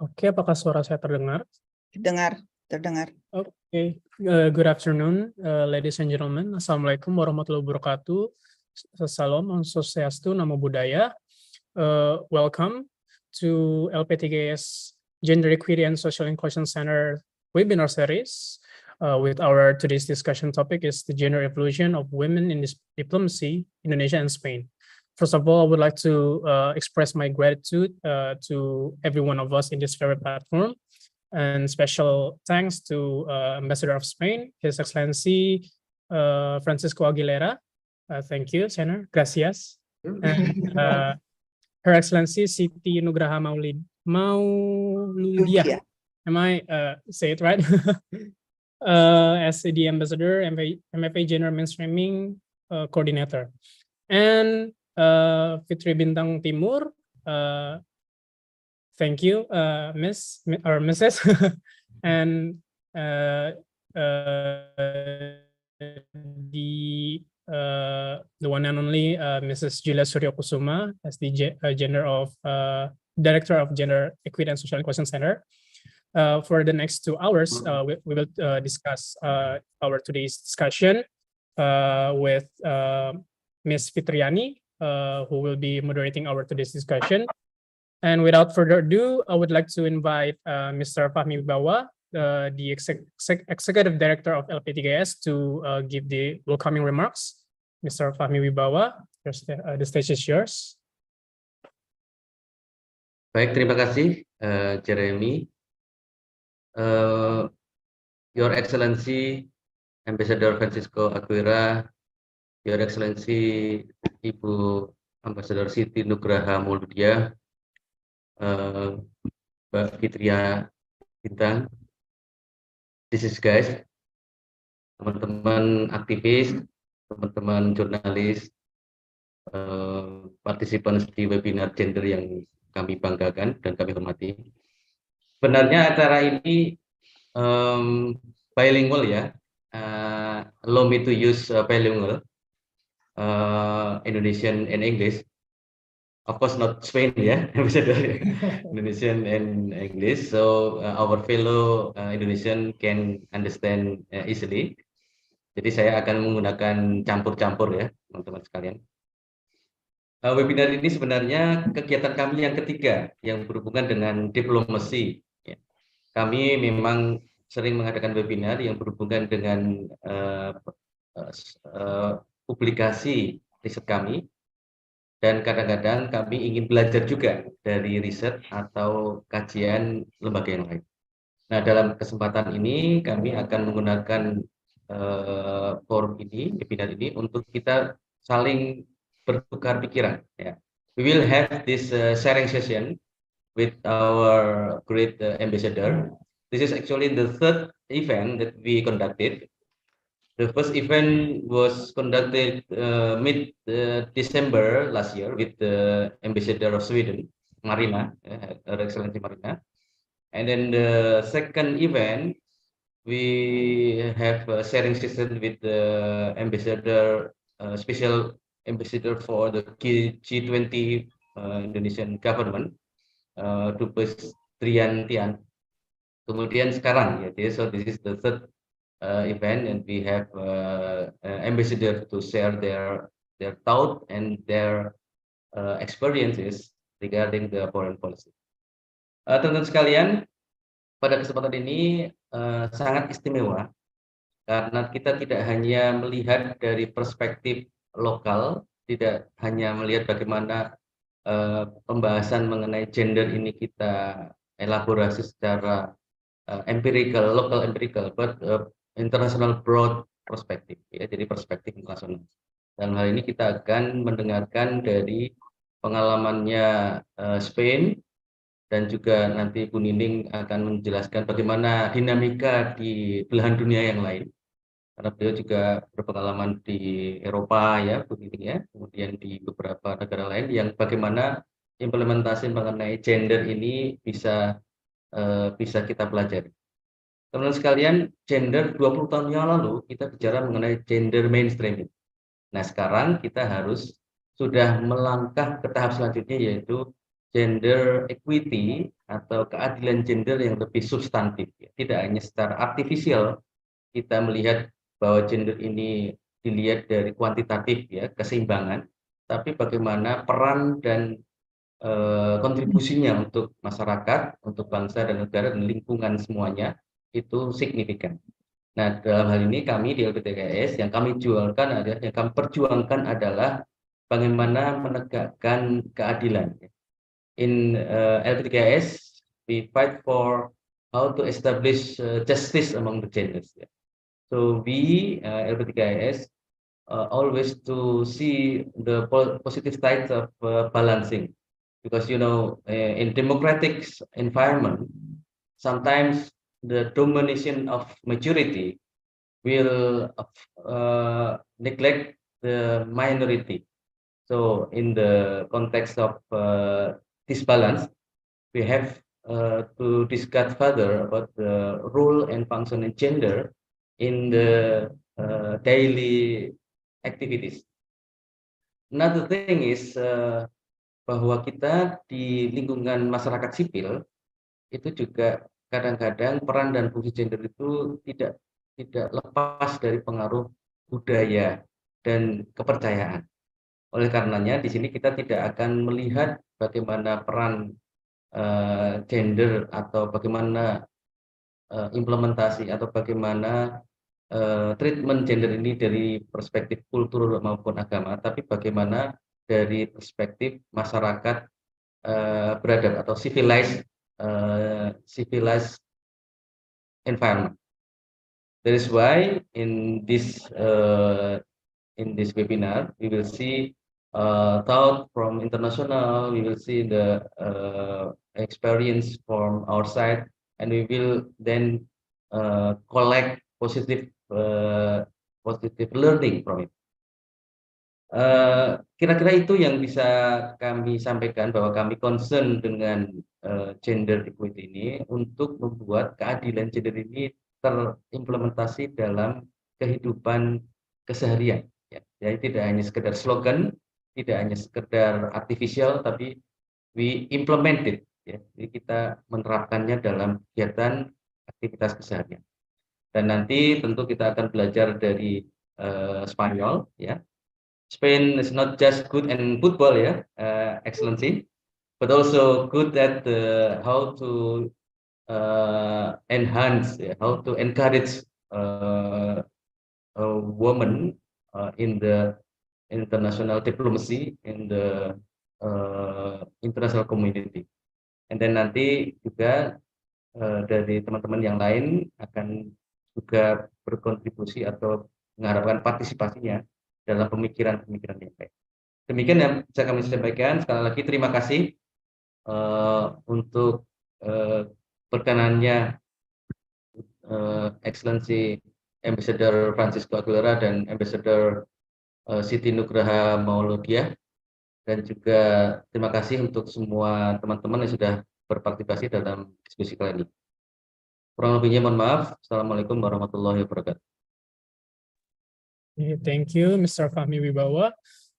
Oke, apakah suara saya terdengar? Terdengar. Oke, good afternoon, ladies and gentlemen. Assalamualaikum warahmatullahi wabarakatuh. Salam, Om Swastiastu, Namo Buddhaya. Welcome to LP3S Gender Equity and Social Inclusion Center webinar series. With our today's discussion topic is the gender evolution of women in diplomacy, Indonesia and Spain. First of all, I would like to express my gratitude to every one of us in this very platform. And special thanks to Ambassador of Spain, His Excellency Francisco Aguilera. Thank you, Senator. Gracias. And Her Excellency Siti Nugraha Mauludia. Am I say it right? As the Ambassador, MFA General Mainstreaming Coordinator. And Fitri Bintang Timur, thank you, Miss or Mrs. And the one and only Mrs. Julia Suryokusuma as the Director of Gender Equity and Social Inclusion Center. For the next 2 hours, we will discuss our today's discussion with Ms. Fitriani, who will be moderating our today's discussion. And without further ado, I would like to invite Mr. Fahmi Wibawa, the Executive Director of LP3S, to give the welcoming remarks. Mr. Fahmi Wibawa, the stage is yours. Baik, terima kasih, Jeremy. Your Excellency, Ambassador Francisco Aguilera, Your Excellency Ibu Ambassador Siti Nugraha Mauludia, Mbak Fitria Bintang, this is guys, teman-teman aktivis, teman-teman jurnalis, partisipan di webinar gender yang kami banggakan dan kami hormati. Sebenarnya acara ini bilingual ya, allow me to use bilingual, Indonesian and English. Of course not Spain ya, Indonesian and English. So our fellow Indonesian can understand easily. Jadi saya akan menggunakan campur-campur ya, teman-teman sekalian. Webinar ini sebenarnya kegiatan kami yang ketiga yang berhubungan dengan diplomasi. Ya. Kami memang sering mengadakan webinar yang berhubungan dengan publikasi riset kami. Dan kadang-kadang kami ingin belajar juga dari riset atau kajian lembaga yang lain. Nah, dalam kesempatan ini kami akan menggunakan forum ini, webinar ini, untuk kita saling bertukar pikiran. Ya. We will have this sharing session with our great ambassador. This is actually the third event that we conducted. The first event was conducted mid-December last year with the Ambassador of Sweden, Marina, Her Excellency Marina. And then the second event, we have a sharing session with the Ambassador, Special Ambassador for the G20 Indonesian Government, Dubes Trian Tian. Kemudian sekarang, ya, so this is the third event, and we have ambassador to share their thought and their experiences regarding the foreign policy. Teman-teman sekalian, pada kesempatan ini sangat istimewa karena kita tidak hanya melihat dari perspektif lokal, tidak hanya melihat bagaimana pembahasan mengenai gender ini kita elaborasi secara empirical, local empirical, but international broad perspektif, ya, jadi perspektif internasional. Dalam hal ini kita akan mendengarkan dari pengalamannya Spain, dan juga nanti Bu Nining akan menjelaskan bagaimana dinamika di belahan dunia yang lain. Karena beliau juga berpengalaman di Eropa ya, Bu Nining ya, kemudian di beberapa negara lain yang bagaimana implementasi mengenai gender ini bisa kita pelajari. Teman-teman sekalian, gender 20 tahun yang lalu kita bicara mengenai gender mainstreaming. Nah, sekarang kita harus sudah melangkah ke tahap selanjutnya, yaitu gender equity atau keadilan gender yang lebih substantif. Tidak hanya secara artifisial kita melihat bahwa gender ini dilihat dari kuantitatif ya, keseimbangan, tapi bagaimana peran dan kontribusinya untuk masyarakat, untuk bangsa dan negara dan lingkungan semuanya itu signifikan. Nah, dalam hal ini kami di LPTKS yang kami perjuangkan adalah bagaimana menegakkan keadilan. In LPTKS, we fight for how to establish justice among the genders. So we LPTKS always to see the positive sides of balancing, because in democratic environment sometimes the domination of majority will neglect the minority. So in the context of this balance, we have to discuss further about the role and function of gender in the daily activities. Another thing is bahwa kita di lingkungan masyarakat sipil itu juga kadang-kadang peran dan fungsi gender itu tidak lepas dari pengaruh budaya dan kepercayaan. Oleh karenanya di sini kita tidak akan melihat bagaimana peran gender atau bagaimana implementasi atau bagaimana treatment gender ini dari perspektif kultur maupun agama, tapi bagaimana dari perspektif masyarakat beradab atau civilized environment. That is why in this webinar we will see thought from international, we will see the experience from our side, and we will then collect positive learning from it. Kira-kira itu yang bisa kami sampaikan, bahwa kami concern dengan gender equity ini untuk membuat keadilan gender ini terimplementasi dalam kehidupan keseharian. Jadi tidak hanya sekedar slogan, tidak hanya sekedar artificial, tapi we implement it. Jadi kita menerapkannya dalam kegiatan aktivitas keseharian. Dan nanti tentu kita akan belajar dari Spanyol, ya. Spain is not just good in football, ya, Excellency, but also good at how to enhance, how to encourage a woman in the international diplomacy, in the international community. And then nanti juga dari teman-teman yang lain akan juga berkontribusi atau mengharapkan partisipasinya dalam pemikiran-pemikiran yang baik. Demikian yang bisa kami sampaikan. Sekali lagi terima kasih untuk perkenannya Excellency Ambassador Francisco Aguilera dan Ambassador Siti Nugraha Mauludiah, dan juga terima kasih untuk semua teman-teman yang sudah berpartisipasi dalam diskusi kali ini. Kurang lebihnya mohon maaf. Assalamualaikum warahmatullahi wabarakatuh. Thank you, Mr. Fahmi Wibawa.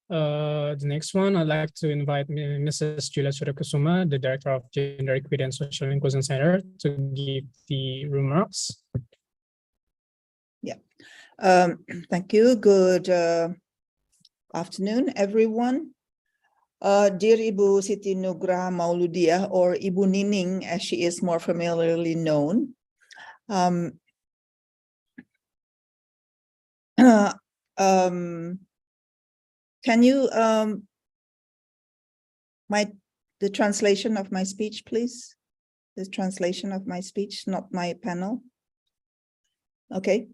The next one, I'd like to invite Mrs. Julia Suryakusuma, the Director of Gender Equity and Social Inclusion Center, to give the remarks. Yeah, thank you. Good afternoon, everyone. Dear Ibu Siti Nugraha Mauludiah, or Ibu Nining, as she is more familiarly known, can you the translation of my speech, please? The translation of my speech, not my panel. Okay.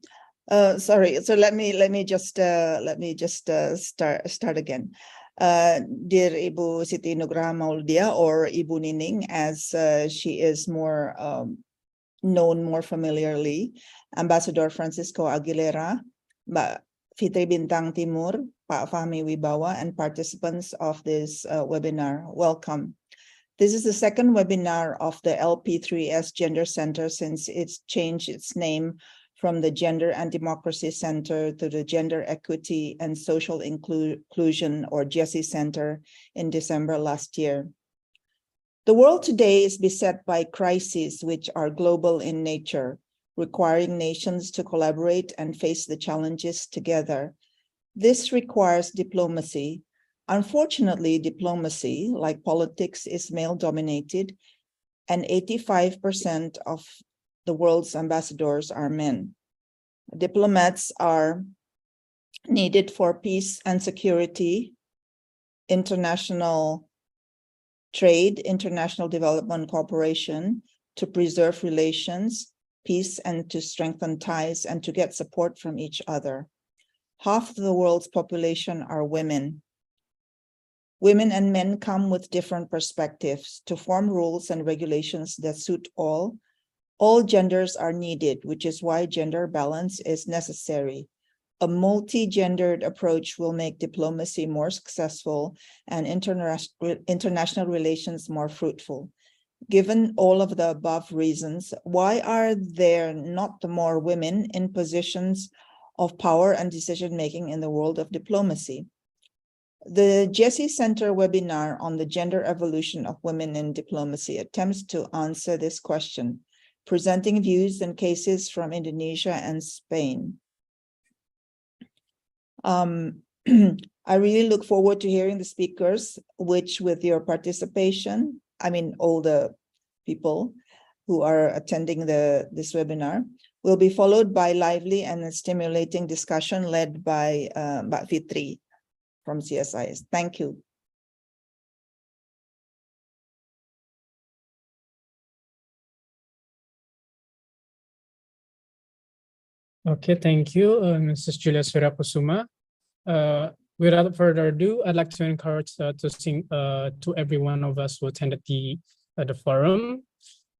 Sorry. So let me just start again. Dear Ibu Siti Nugraha Mauludiah, or Ibu Nining, as she is more known more familiarly, Ambassador Francisco Aguilera, Mbak Fitri Bintang Timur, Pak Fahmi Wibawa, and participants of this webinar, welcome. This is the second webinar of the LP3S Gender Center since it's changed its name from the Gender and Democracy Center to the Gender Equity and Social Inclusion, or GESI Center, in December last year. The world today is beset by crises which are global in nature, requiring nations to collaborate and face the challenges together. This requires diplomacy. Unfortunately, diplomacy, like politics, is male-dominated, and 85% of the world's ambassadors are men. Diplomats are needed for peace and security, international trade, international development cooperation, to preserve relations, peace, and to strengthen ties and to get support from each other. Half of the world's population are women. Women and men come with different perspectives to form rules and regulations that suit all. All genders are needed, which is why gender balance is necessary. A multi-gendered approach will make diplomacy more successful and international relations more fruitful. Given all of the above reasons, why are there not more women in positions of power and decision-making in the world of diplomacy? The Jesse Center webinar on the gender evolution of women in diplomacy attempts to answer this question, presenting views and cases from Indonesia and Spain. I really look forward to hearing the speakers, which with your participation, I mean, all the people who are attending this webinar, will be followed by lively and stimulating discussion led by Mbak Fitri from CSIS. Thank you. Okay, thank you, Mrs. Julia Suryakusuma. Without further ado, I'd like to encourage to every one of us who attended the forum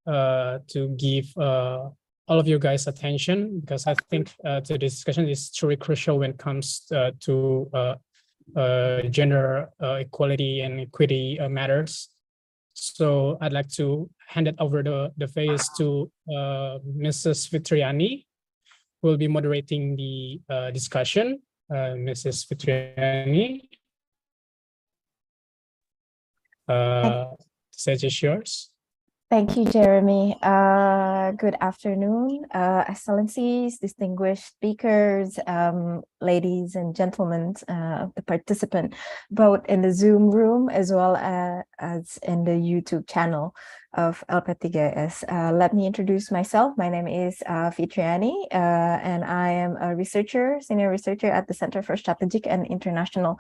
to give all of you guys attention, because I think the discussion is truly crucial when it comes to gender equality and equity matters. So I'd like to hand it over the phase to Mrs. Fitriani, who will be moderating the discussion. Mrs. Fitriani, stage is yours. Thank you, Jeremy. Good afternoon, Excellencies, distinguished speakers, ladies and gentlemen, the participant, both in the Zoom room as well as in the YouTube channel of LP3S. Let me introduce myself. My name is Fitriani, and I am a senior researcher at the Center for Strategic and International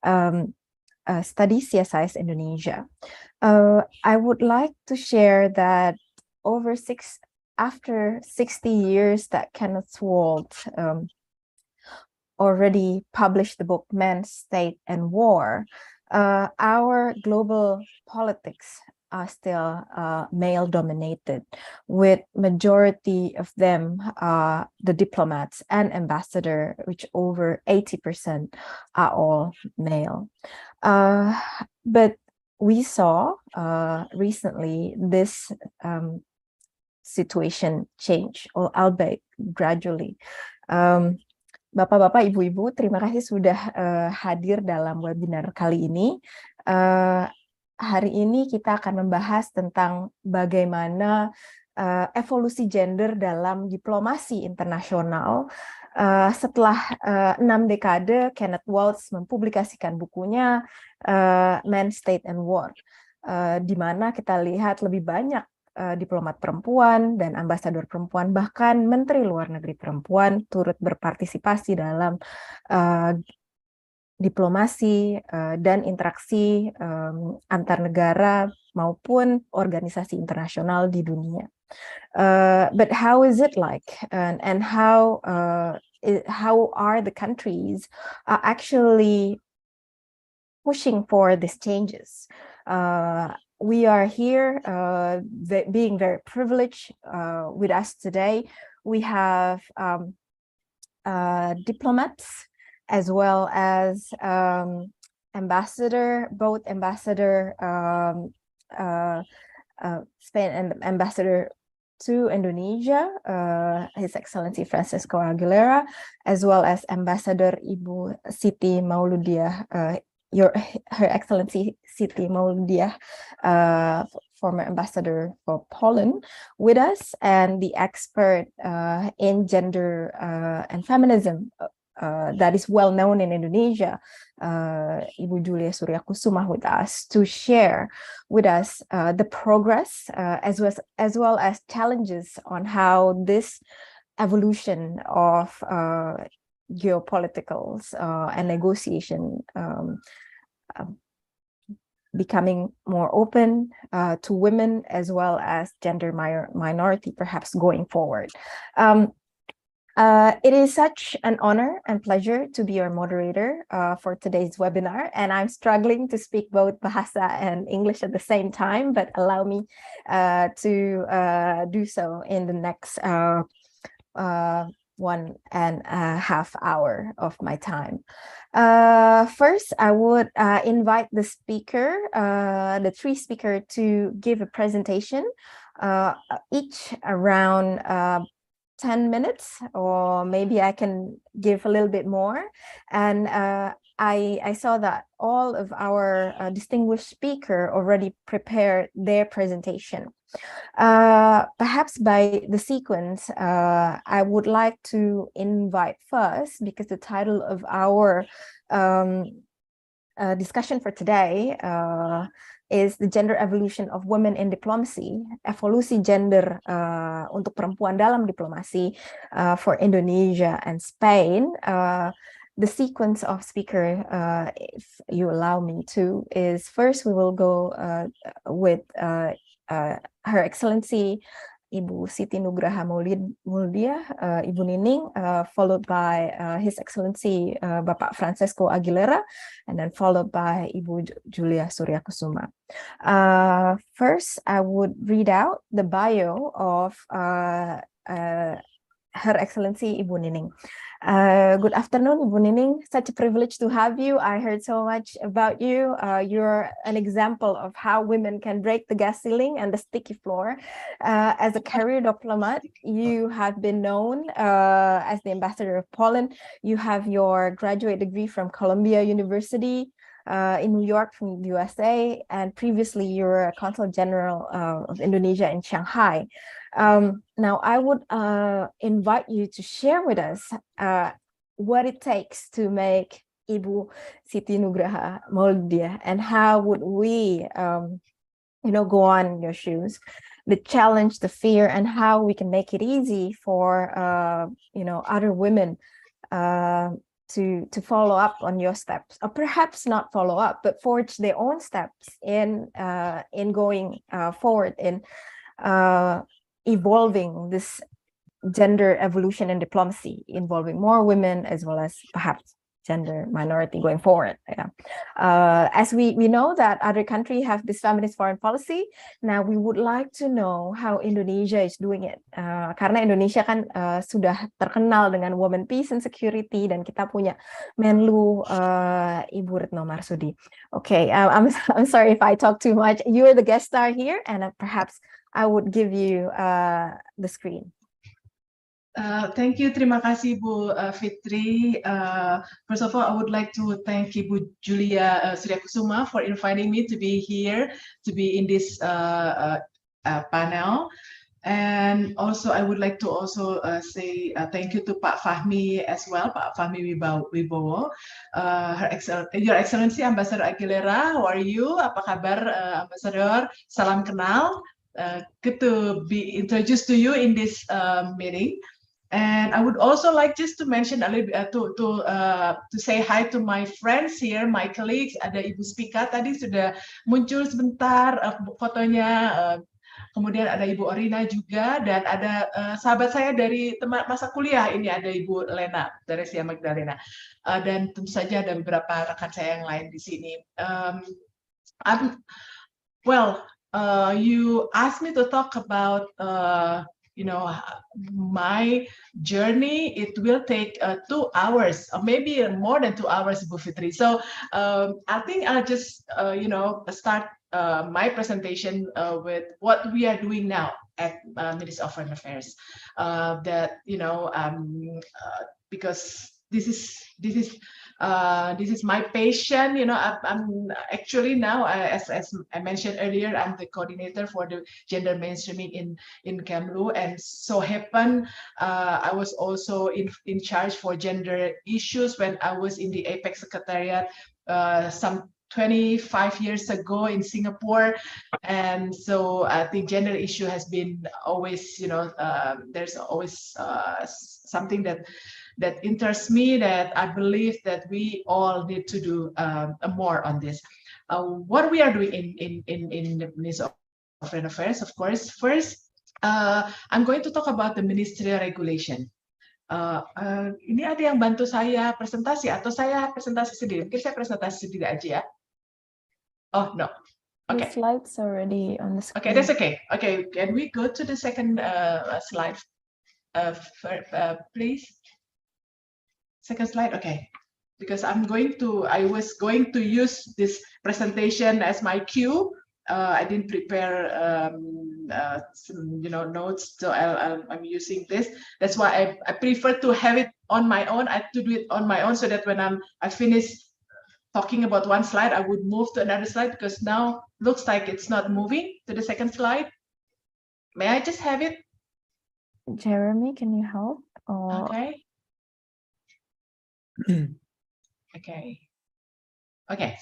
Studies, CSIS Indonesia. I would like to share that after 60 years that Kenneth Walt already published the book Men, State, and War, our global politics are still male-dominated, with majority of them the diplomats and ambassador, which over 80% are all male. But we saw recently this situation change, albeit gradually. Bapak-bapak, ibu-ibu, terima kasih sudah hadir dalam webinar kali ini. Hari ini kita akan membahas tentang bagaimana evolusi gender dalam diplomasi internasional. Setelah 6 dekade, Kenneth Waltz mempublikasikan bukunya Men, State, and War, di mana kita lihat lebih banyak diplomat perempuan dan ambasador perempuan, bahkan menteri luar negeri perempuan turut berpartisipasi dalam diplomasi dan interaksi antar negara maupun organisasi internasional di dunia. But how is it like, and how are the countries actually pushing for these changes? We are here being very privileged with us today. We have diplomats as well as both ambassador Spain and ambassador to Indonesia, His Excellency Francisco Aguilera, as well as Ambassador Ibu Siti Mauludiah Her Excellency Siti Maulidiah, former ambassador for Poland, with us, and the expert in gender and feminism that is well known in Indonesia, Ibu Julia Suryakusuma, with us to share with us the progress as well as challenges on how this evolution of geopoliticals and negotiation becoming more open to women as well as gender minority, perhaps going forward. It is such an honor and pleasure to be your moderator for today's webinar, and I'm struggling to speak both Bahasa and English at the same time, but allow me to do so in the next 1.5 hours of my time. First, I would invite the speaker, the three speakers, to give a presentation, each around 10 minutes, or maybe I can give a little bit more. And I saw that all of our distinguished speakers already prepared their presentation. Perhaps by the sequence, I would like to invite first, because the title of our discussion for today is the gender evolution of women in diplomacy, evolusi gender untuk perempuan dalam diplomasi for Indonesia and Spain. The sequence of speaker, if you allow me to, is first we will go with Her Excellency Ibu Siti Nugraha Maulidiah, Ibu Nining, followed by His Excellency Bapak Francesco Aguilera, and then followed by Ibu Julia Suryakusuma. First, I would read out the bio of Her Excellency Ibu Nining. Good afternoon, Ibu Nining. Such a privilege to have you. I heard so much about you. You're an example of how women can break the gas ceiling and the sticky floor. As a career diplomat, you have been known as the ambassador of Poland. You have your graduate degree from Columbia University in New York from the USA, and previously you were a consul general of Indonesia in Shanghai. Now, I would invite you to share with us what it takes to make Ibu Siti Nugraha Maulidiah, and how would we, go on in your shoes, the challenge, the fear, and how we can make it easy for, other women to follow up on your steps, or perhaps not follow up, but forge their own steps in going forward in evolving this gender evolution and diplomacy, involving more women as well as perhaps gender minority going forward. Yeah. As we know that other countries have this feminist foreign policy, now we would like to know how Indonesia is doing it. Karena Indonesia kan sudah terkenal dengan women peace and security, dan kita punya Menlu Ibu Retno Marsudi. Okay, I'm sorry if I talk too much. You're the guest star here, and perhaps I would give you the screen. Thank you, terima kasih Bu Fitri. First of all, I would like to thank Ibu Julia Suryakusuma for inviting me to be here, to be in this panel. And also, I would like to also say thank you to Pak Fahmi as well, Pak Fahmi Wibowo. Your Excellency Ambassador Aguilera, how are you? Apa kabar, Ambassador? Salam kenal. Good to be introduced to you in this meeting. And I would also like just to mention a little bit to say hi to my friends here, my colleagues. Ada Ibu Spika tadi sudah muncul sebentar fotonya. Kemudian ada Ibu Orina juga, dan ada sahabat saya dari teman masa kuliah ini, ada Ibu Lena Teresia Magdalena, dan tentu saja ada beberapa rekan saya yang lain di sini. You asked me to talk about my journey. It will take 2 hours, or maybe more than 2 hours, Bu Fitri. So I think I'll just start my presentation with what we are doing now at Ministry of Foreign Affairs. Because this is This is my passion. I'm actually now, as I mentioned earlier, I'm the coordinator for the gender mainstreaming in Kemlu, and so happened I was also in charge for gender issues when I was in the APEC Secretariat some 25 years ago in Singapore. And so I think gender issue has been always, there's always something that interests me, that I believe that we all need to do more on this. What we are doing in the Ministry of Foreign Affairs, of course, first, I'm going to talk about the ministerial regulation. Ini ada yang bantu saya presentasi atau saya presentasi sendiri? Mungkin saya presentasi sendiri aja ya. Oh no. Okay. The slides already on the screen. Okay, that's okay. Okay, can we go to the second slide, please? Second slide, okay. Because I was going to use this presentation as my cue. I didn't prepare some, notes, so I'm using this. That's why I prefer to have it on my own. I have to do it on my own, so that when I finish talking about one slide, I would move to another slide, because now looks like it's not moving to the second slide. May I just have it? Jeremy, can you help? Or... Okay. Okay. Okay.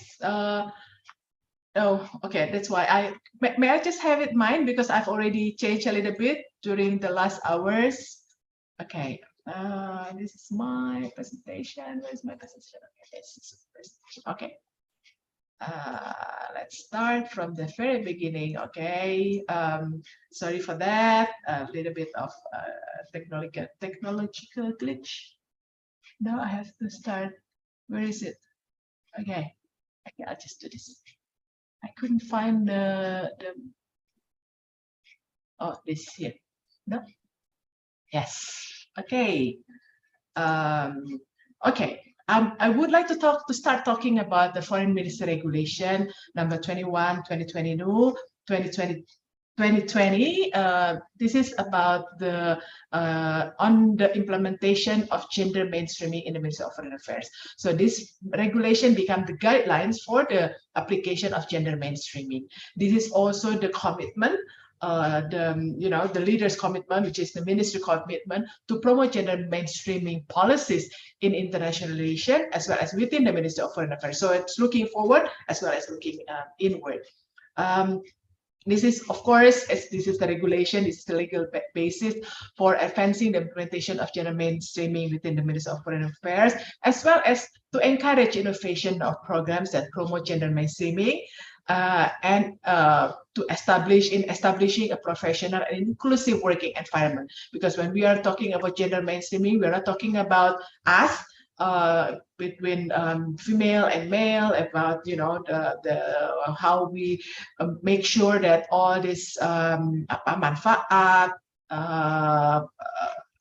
Oh, okay. That's why may I just have it mine, because I've already changed a little bit during the last hours. Okay. This is my presentation. Where's my presentation? Okay, this is the presentation. Okay. Let's start from the very beginning. Okay. Sorry for that. A little bit of technological glitch. Now I have to start. Where is it? Okay. Okay, I'll just do this. I couldn't find the oh, this here. No. Yes. Okay. Okay. I would like to start talking about the Foreign Ministry Regulation number 21, 2020. This is about the on the implementation of gender mainstreaming in the Ministry of Foreign Affairs. So this regulation becomes the guidelines for the application of gender mainstreaming. This is also the commitment, the leader's commitment, which is the ministry commitment to promote gender mainstreaming policies in international relations as well as within the Ministry of Foreign Affairs. So it's looking forward as well as looking inward. This is, of course, as this is the regulation, this is the legal basis for advancing the implementation of gender mainstreaming within the Ministry of Foreign Affairs, as well as to encourage innovation of programs that promote gender mainstreaming, and to establishing a professional and inclusive working environment. Because when we are talking about gender mainstreaming, we are not talking about us, between female and male, about how we make sure that all this manfaat,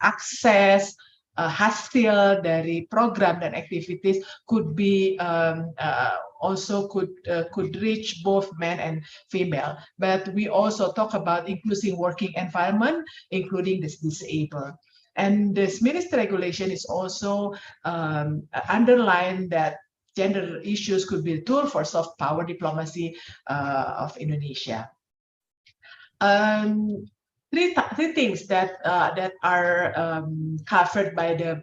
akses, hasil dari program dan activities could be also could reach both men and female. But we also talk about inclusive working environment, including this disabled. And this ministry regulation is also underlined that gender issues could be a tool for soft power diplomacy of Indonesia. Three things that are covered by the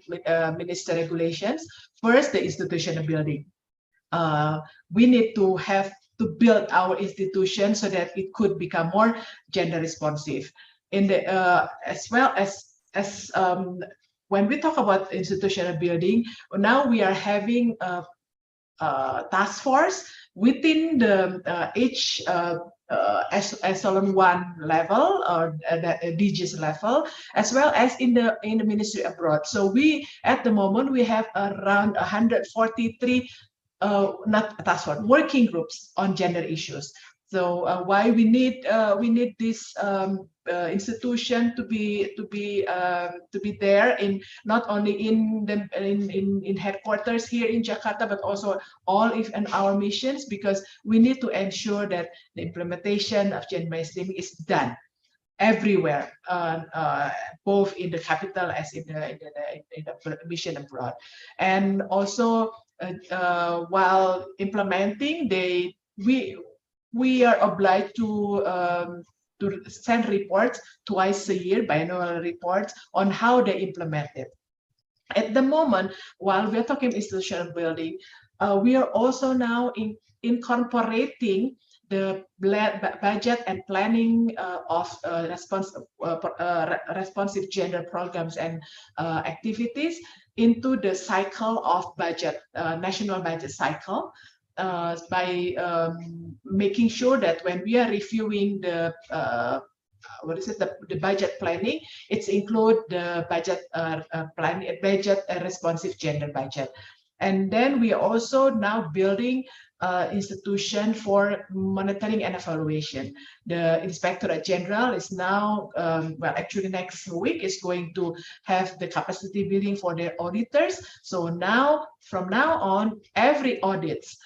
ministry regulations. First, the institutional building. We need to build our institution so that it could become more gender responsive. In the as well as when we talk about institutional building, now we are having a task force within the each echelon 1 level or the DG's level, as well as in the ministry abroad. So we at the moment we have around 143 not task force, working groups on gender issues. So why we need this institution to be there, in not only in headquarters here in Jakarta, but also all in our missions, because we need to ensure that the implementation of gender mainstreaming is done everywhere, both in the capital as in the mission abroad. And also, while implementing, we are obliged to send reports twice a year, biannual reports on how they implement it. At the moment, while we are talking institutional building, we are also now incorporating the budget and planning of responsive gender programs and activities into the cycle of budget, national budget cycle, by making sure that when we are reviewing the the budget planning, it's include the budget planning, budget responsive gender budget. And then we are also now building institution for monitoring and evaluation. The Inspectorate General is now, well, actually next week is going to have the capacity building for their auditors. So now, from now on, every audits,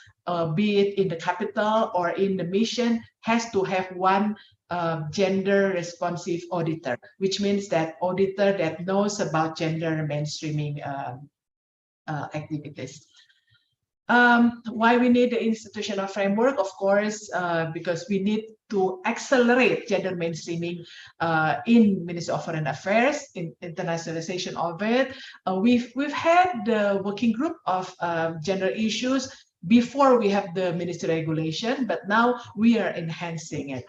be it in the capital or in the mission, has to have one gender responsive auditor, which means that auditor that knows about gender mainstreaming activities. Why we need the institutional framework? Of course, because we need to accelerate gender mainstreaming in Ministry of Foreign Affairs, in internationalization of it. We've had the working group of gender issues before we have the ministry regulation, but now we are enhancing it.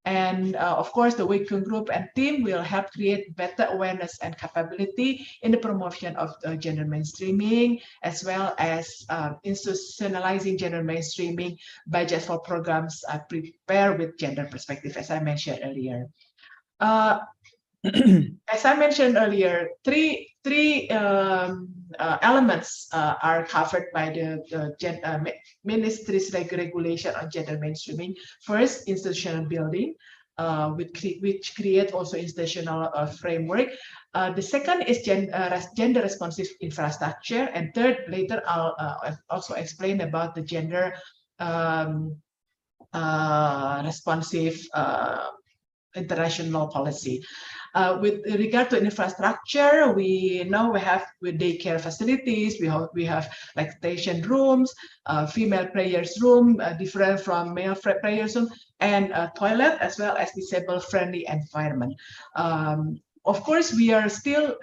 And of course, the working group and team will help create better awareness and capability in the promotion of gender mainstreaming, as well as institutionalizing gender mainstreaming budgets for programs prepared with gender perspective, as I mentioned earlier. As I mentioned earlier, three elements are covered by the ministry's regulation on gender mainstreaming. First, institutional building, which create also institutional framework. The second is gender responsive infrastructure, and third, later I'll also explain about the gender responsive international policy. With regard to infrastructure, we know we have daycare facilities, we have lactation rooms, female prayers room, different from male prayers room, and toilet, as well as disabled friendly environment. Of course, we are still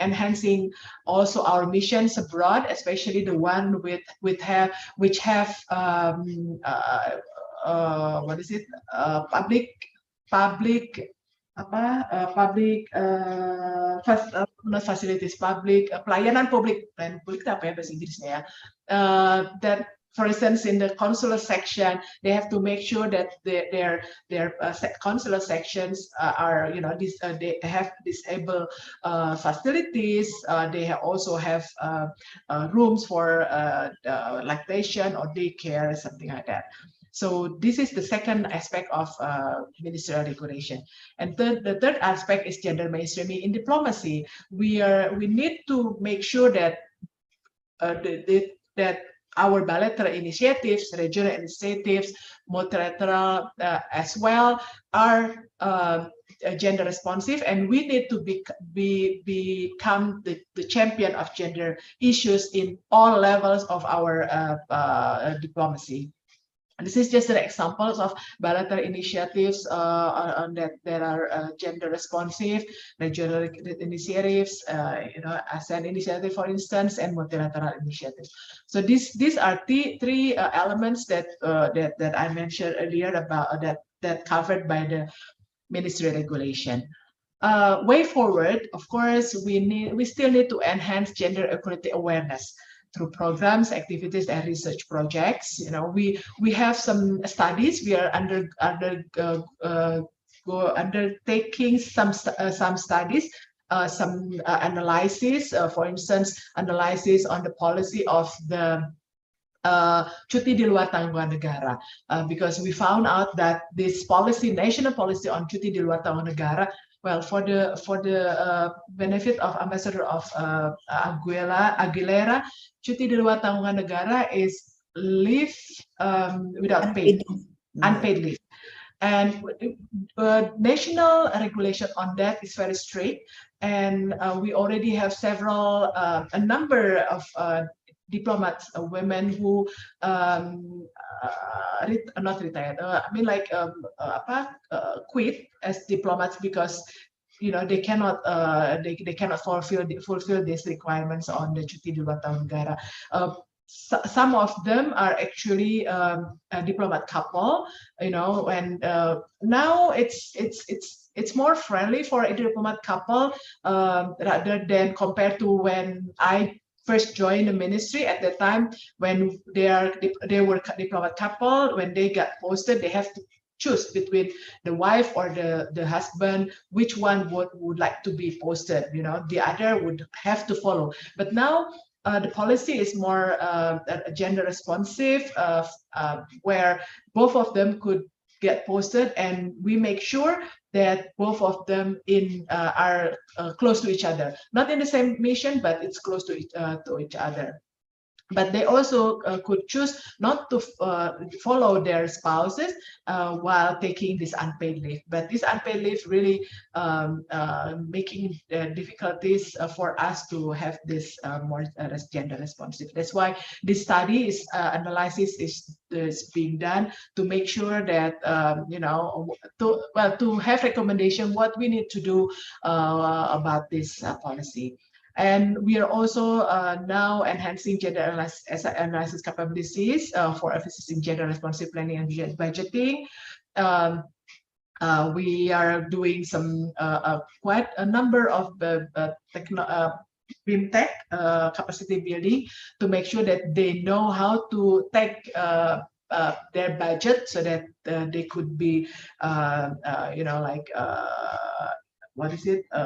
enhancing also our missions abroad, especially the one which have what is it? Facilities, pelayanan publik apa ya bahasa Inggrisnya ya? That, for instance, in the consular section, they have to make sure that their consular sections are, they have disabled facilities. They also have rooms for lactation or daycare, something like that. So this is the second aspect of ministerial regulation. And the third aspect is gender mainstreaming in diplomacy. We need to make sure that that our bilateral initiatives, regional initiatives, multilateral as well, are gender responsive, and we need to become the champion of gender issues in all levels of our diplomacy. This is just an examples of bilateral initiatives that are gender responsive, regional initiatives, ASEAN initiative, for instance, and multilateral initiatives. So these are three elements that I mentioned earlier about that covered by the ministry regulation. Way forward, of course, we still need to enhance gender equality awareness through programs, activities, and research projects. We have some studies. We are undertaking some studies, some analysis. For instance, analysis on the policy of the cuti di luar tanggungan negara, because we found out that this policy, national policy on cuti di luar tanggungan negara, well, for the benefit of Ambassador of Aguilera, cuti di luar tanggungan negara is leave without pay, unpaid leave. And national regulation on that is very strict, and we already have a number of diplomats, women who not retired. Quit as diplomats because they cannot fulfill these requirements on the cuti di luar tahun negara. Some of them are actually a diplomat couple, and now it's more friendly for a diplomat couple rather than compared to when I first joined the ministry. At the time when they were diplomat couple, when they got posted, they have to choose between the wife or the husband, which one would like to be posted. The other would have to follow. But now the policy is more gender responsive, where both of them could get posted, and we make sure that both of them are close to each other, not in the same mission, but it's close to each other. But they also could choose not to follow their spouses while taking this unpaid leave. But this unpaid leave really making difficulties for us to have this more gender responsive. That's why this study analysis is being done to make sure that to have recommendation what we need to do about this policy. And we are also now enhancing gender analysis capabilities for assisting gender responsive planning and budgeting. We are doing some quite a number of BIMTech capacity building to make sure that they know how to take their budget so that they could be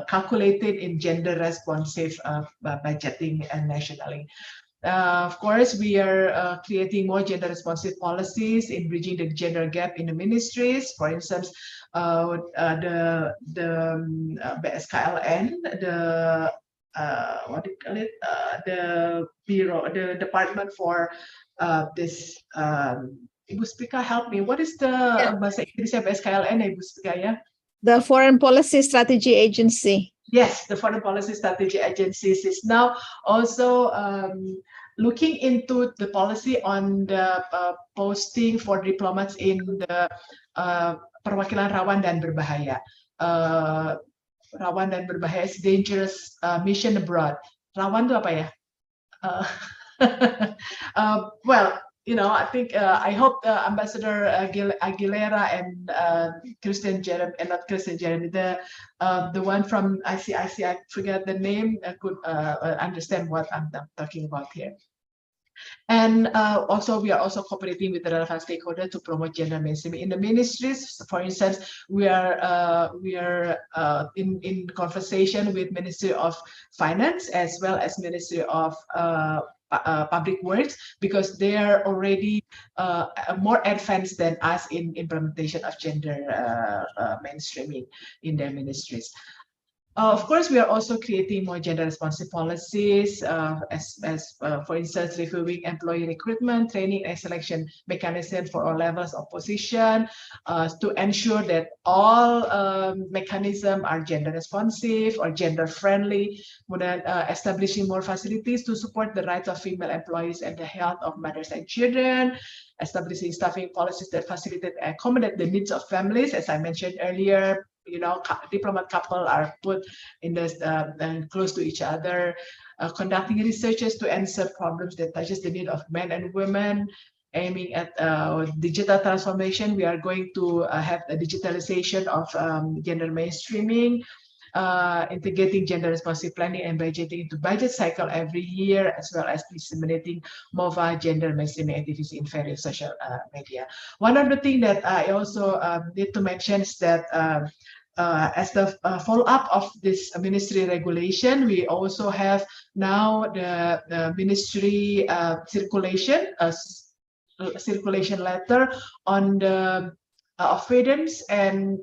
calculated in gender responsive budgeting nationally. Of course, we are creating more gender responsive policies in bridging the gender gap in the ministries. For instance, the BSKLN, the bureau, the department for this. Ibu Spika, help me. What is the bahasa Inggrisnya BSKLN, Ibu Spika, ya? The Foreign Policy Strategy Agency. Yes, the Foreign Policy Strategy Agencies is now also looking into the policy on the posting for diplomats in the perwakilan rawan dan berbahaya. Rawan dan berbahaya is dangerous mission abroad. Rawan itu apa ya? Well, I think I hope Ambassador Aguilera and Christian Jeremy, and not Christian Jeremy, the one from ICIC, I forget the name, could understand what I'm talking about here. And also, we are also cooperating with the relevant stakeholders to promote gender mainstreaming in the ministries. For instance, we are in conversation with Ministry of Finance as well as Ministry of Public Works, because they are already more advanced than us in implementation of gender mainstreaming in their ministries. Of course, we are also creating more gender responsive policies, for instance, reviewing employee recruitment, training, and selection mechanism for all levels of position to ensure that all mechanisms are gender responsive or gender friendly. Establishing more facilities to support the rights of female employees and the health of mothers and children. Establishing staffing policies that facilitate and accommodate the needs of families, as I mentioned earlier. Diplomat couple are put in this close to each other, conducting researches to answer problems that touches the need of men and women, aiming at digital transformation. We are going to have a digitalization of gender mainstreaming, integrating gender responsive planning and budgeting into budget cycle every year, as well as disseminating MOVA gender mainstreaming activities in various social media. One of the things that I also need to mention is that as the follow-up of this ministry regulation, we also have now the ministry circulation letter on the avoidance and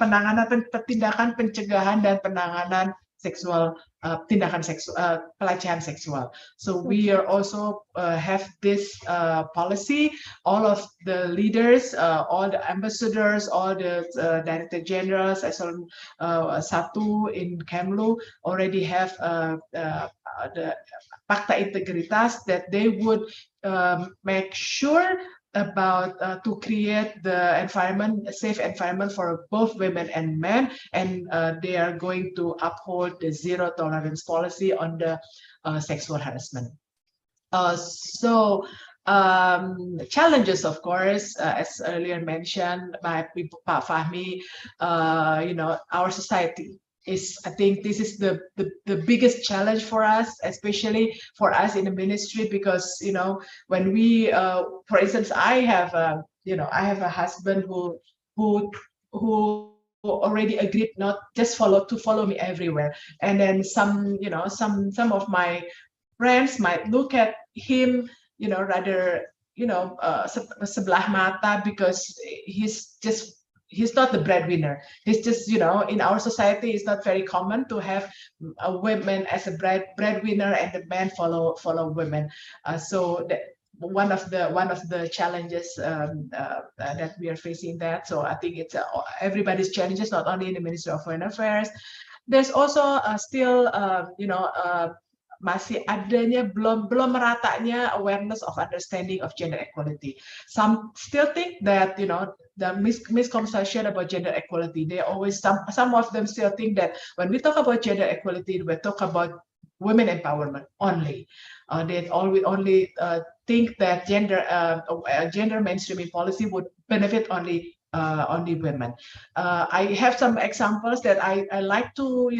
penanganan, tindakan pencegahan dan penanganan seksual tindakan seksual pelecehan seksual. So we are also have this policy. All of the leaders, all the ambassadors, all the director generals, Eselon 1 in Kemlu already have the Fakta Integritas that they would make sure about to create the environment, a safe environment for both women and men, and they are going to uphold the zero tolerance policy on the sexual harassment. So challenges, of course, as earlier mentioned by Pak Fahmi, our society is, I think this is the biggest challenge for us, especially for us in the ministry, because when we for instance, I have a husband who already agreed not just to follow me everywhere, and then some of my friends might look at him rather sebelah mata, because he's not the breadwinner. He's just, in our society, it's not very common to have women as a breadwinner and the men follow women. So that one of the challenges that we are facing that. So I think it's everybody's challenges, not only in the Ministry of Foreign Affairs. There's also still, masih adanya belum meratanya awareness of understanding of gender equality. Some still think that the misconception about gender equality. They always some of them still think that when we talk about gender equality, we talk about women empowerment only. They only think that gender mainstreaming policy would benefit only women. I have some examples that I like to,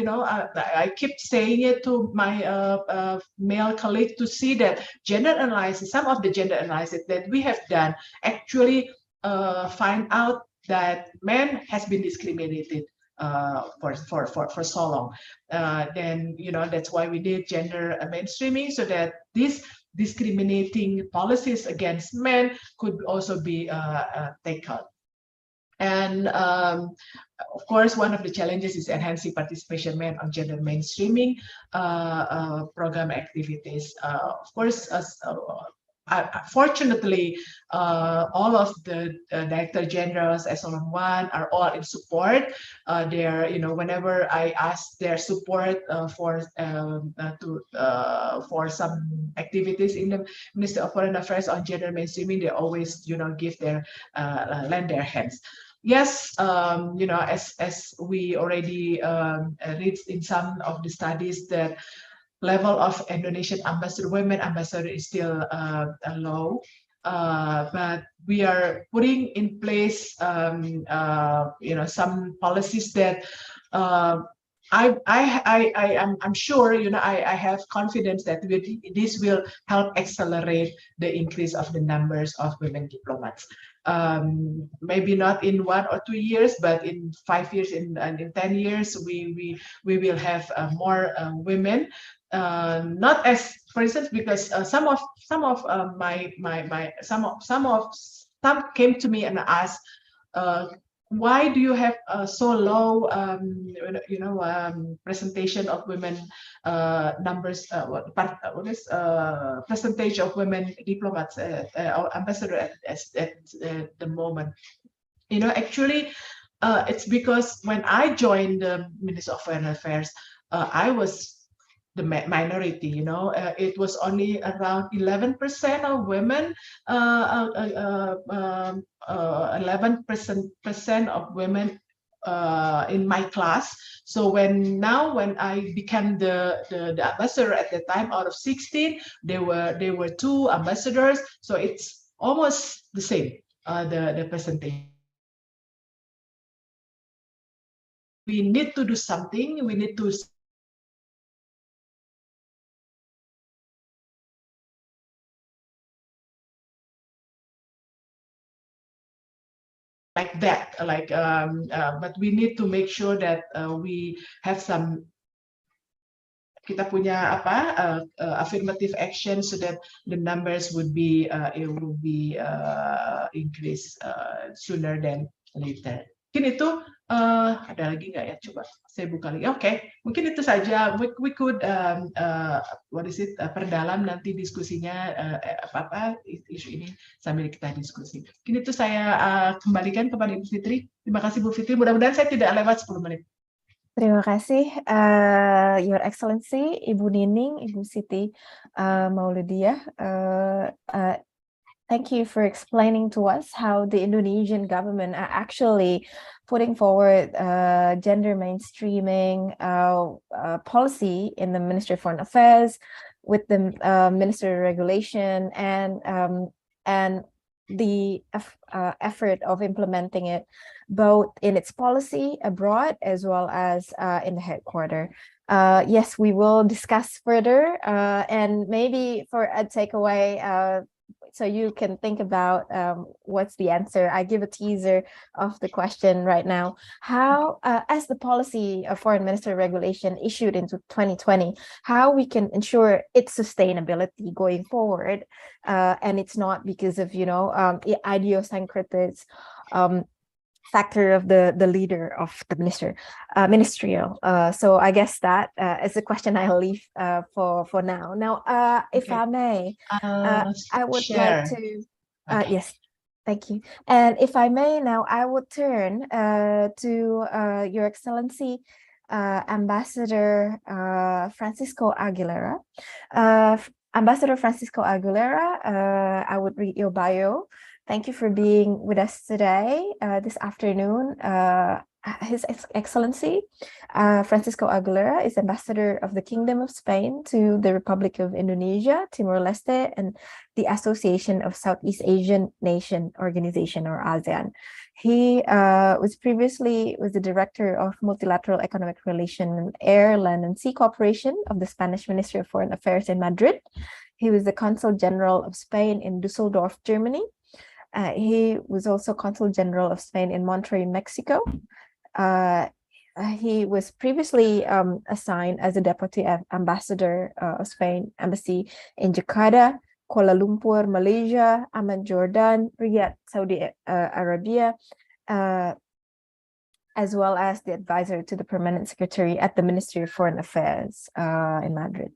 I keep saying it to my male colleagues to see that gender analysis, some of the gender analysis that we have done actually find out that men has been discriminated for so long. Then that's why we did gender mainstreaming, so that these discriminating policies against men could also be taken. And of course, one of the challenges is enhancing participation men on gender mainstreaming program activities. Of course, fortunately, all of the director generals, Eselon 1, are all in support. They're, whenever I ask their support for some activities in the Ministry of Foreign Affairs on gender mainstreaming, they always, give their lend their hands. Yes, as we already read in some of the studies, that level of Indonesian women ambassador is still low, but we are putting in place, some policies that I'm sure, I have confidence that this will help accelerate the increase of the numbers of women diplomats. Maybe not in 1 or 2 years, but in 5 years and in 10 years, we will have more women. Not as, for instance, because some came to me and asked, why do you have so low, presentation of women numbers? What is percentage of women diplomats or ambassador at the moment? Actually, it's because when I joined the Ministry of Foreign Affairs, I was the minority. It was only around 11% of women, 11% of women in my class. So when I became the ambassador at the time, out of 16, there were 2 ambassadors. So it's almost the same, the percentage. We need to do something. We need to like that, but we need to make sure that we have some, kita punya affirmative action, so that the numbers would be increased sooner than later. Mungkin itu ada lagi nggak ya? Coba saya buka lagi. Oke, mungkin itu saja. We could what is it? Perdalam nanti diskusinya apa isu ini sambil kita diskusi. Mungkin itu saya kembalikan kepada Ibu Fitri. Terima kasih Bu Fitri. Mudah-mudahan saya tidak lewat 10 menit. Terima kasih, Your Excellency, Ibu Nining, Ibu Siti Maulidiah. Thank you for explaining to us how the Indonesian government are actually putting forward gender mainstreaming policy in the Ministry of Foreign Affairs with the Ministry of Regulation and the effort of implementing it both in its policy abroad as well as in the headquarters. Yes, we will discuss further and maybe for a takeaway, so you can think about what's the answer. I give a teaser of the question right now. How, as the policy of Foreign Ministry Regulation issued into 2020, how we can ensure its sustainability going forward, and it's not because of, you know, idiosyncrasies factor of the leader of the ministerial. So I guess that is a question I'll leave for now. Now, if I may, I would like to, yes, thank you. And if I may now, I would turn to Your Excellency, Ambassador Francisco Aguilera. Ambassador Francisco Aguilera, I would read your bio. Thank you for being with us today, this afternoon. His Excellency, Francisco Aguilera is Ambassador of the Kingdom of Spain to the Republic of Indonesia, Timor-Leste, and the Association of Southeast Asian Nation Organization, or ASEAN. He was previously the Director of Multilateral Economic Relation, Air, Land, and Sea Cooperation of the Spanish Ministry of Foreign Affairs in Madrid. He was the Consul General of Spain in Dusseldorf, Germany. He was also Consul General of Spain in Monterrey, Mexico. He was previously assigned as a Deputy Ambassador of Spain Embassy in Jakarta, Kuala Lumpur, Malaysia, Amman, Jordan, Riyadh, Saudi Arabia, as well as the advisor to the Permanent Secretary at the Ministry of Foreign Affairs in Madrid.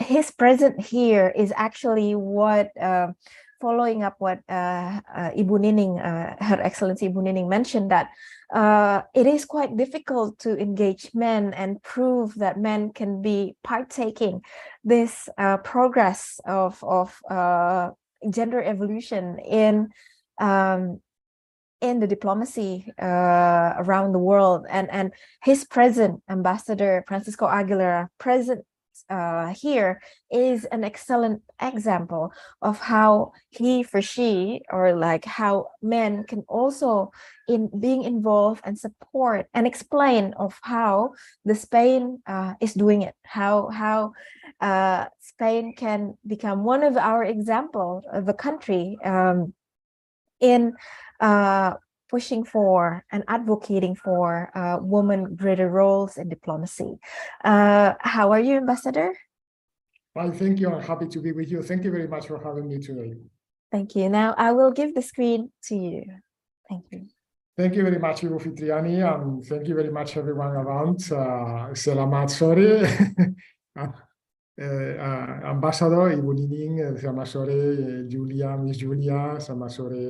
His presence here is actually what following up what Ibu Nining, Her Excellency Ibu Nining mentioned, that it is quite difficult to engage men and prove that men can be partaking this progress of gender evolution in the diplomacy around the world, and his present Ambassador Francisco Aguilera present here is an excellent example of how he for she, or like how men can also in being involved and support and explain of how the Spain is doing it, how Spain can become one of our example of a country in pushing for and advocating for women greater roles in diplomacy. How are you, Ambassador? Well, thank you. I'm happy to be with you. Thank you very much for having me today. Thank you. Now I will give the screen to you. Thank you. Thank you very much, Ibu Fitriani, and thank you very much, everyone around. Selamat sore, Ambassador Ibu Nining, selamat sore, Julia, Miss Julia, selamat sore,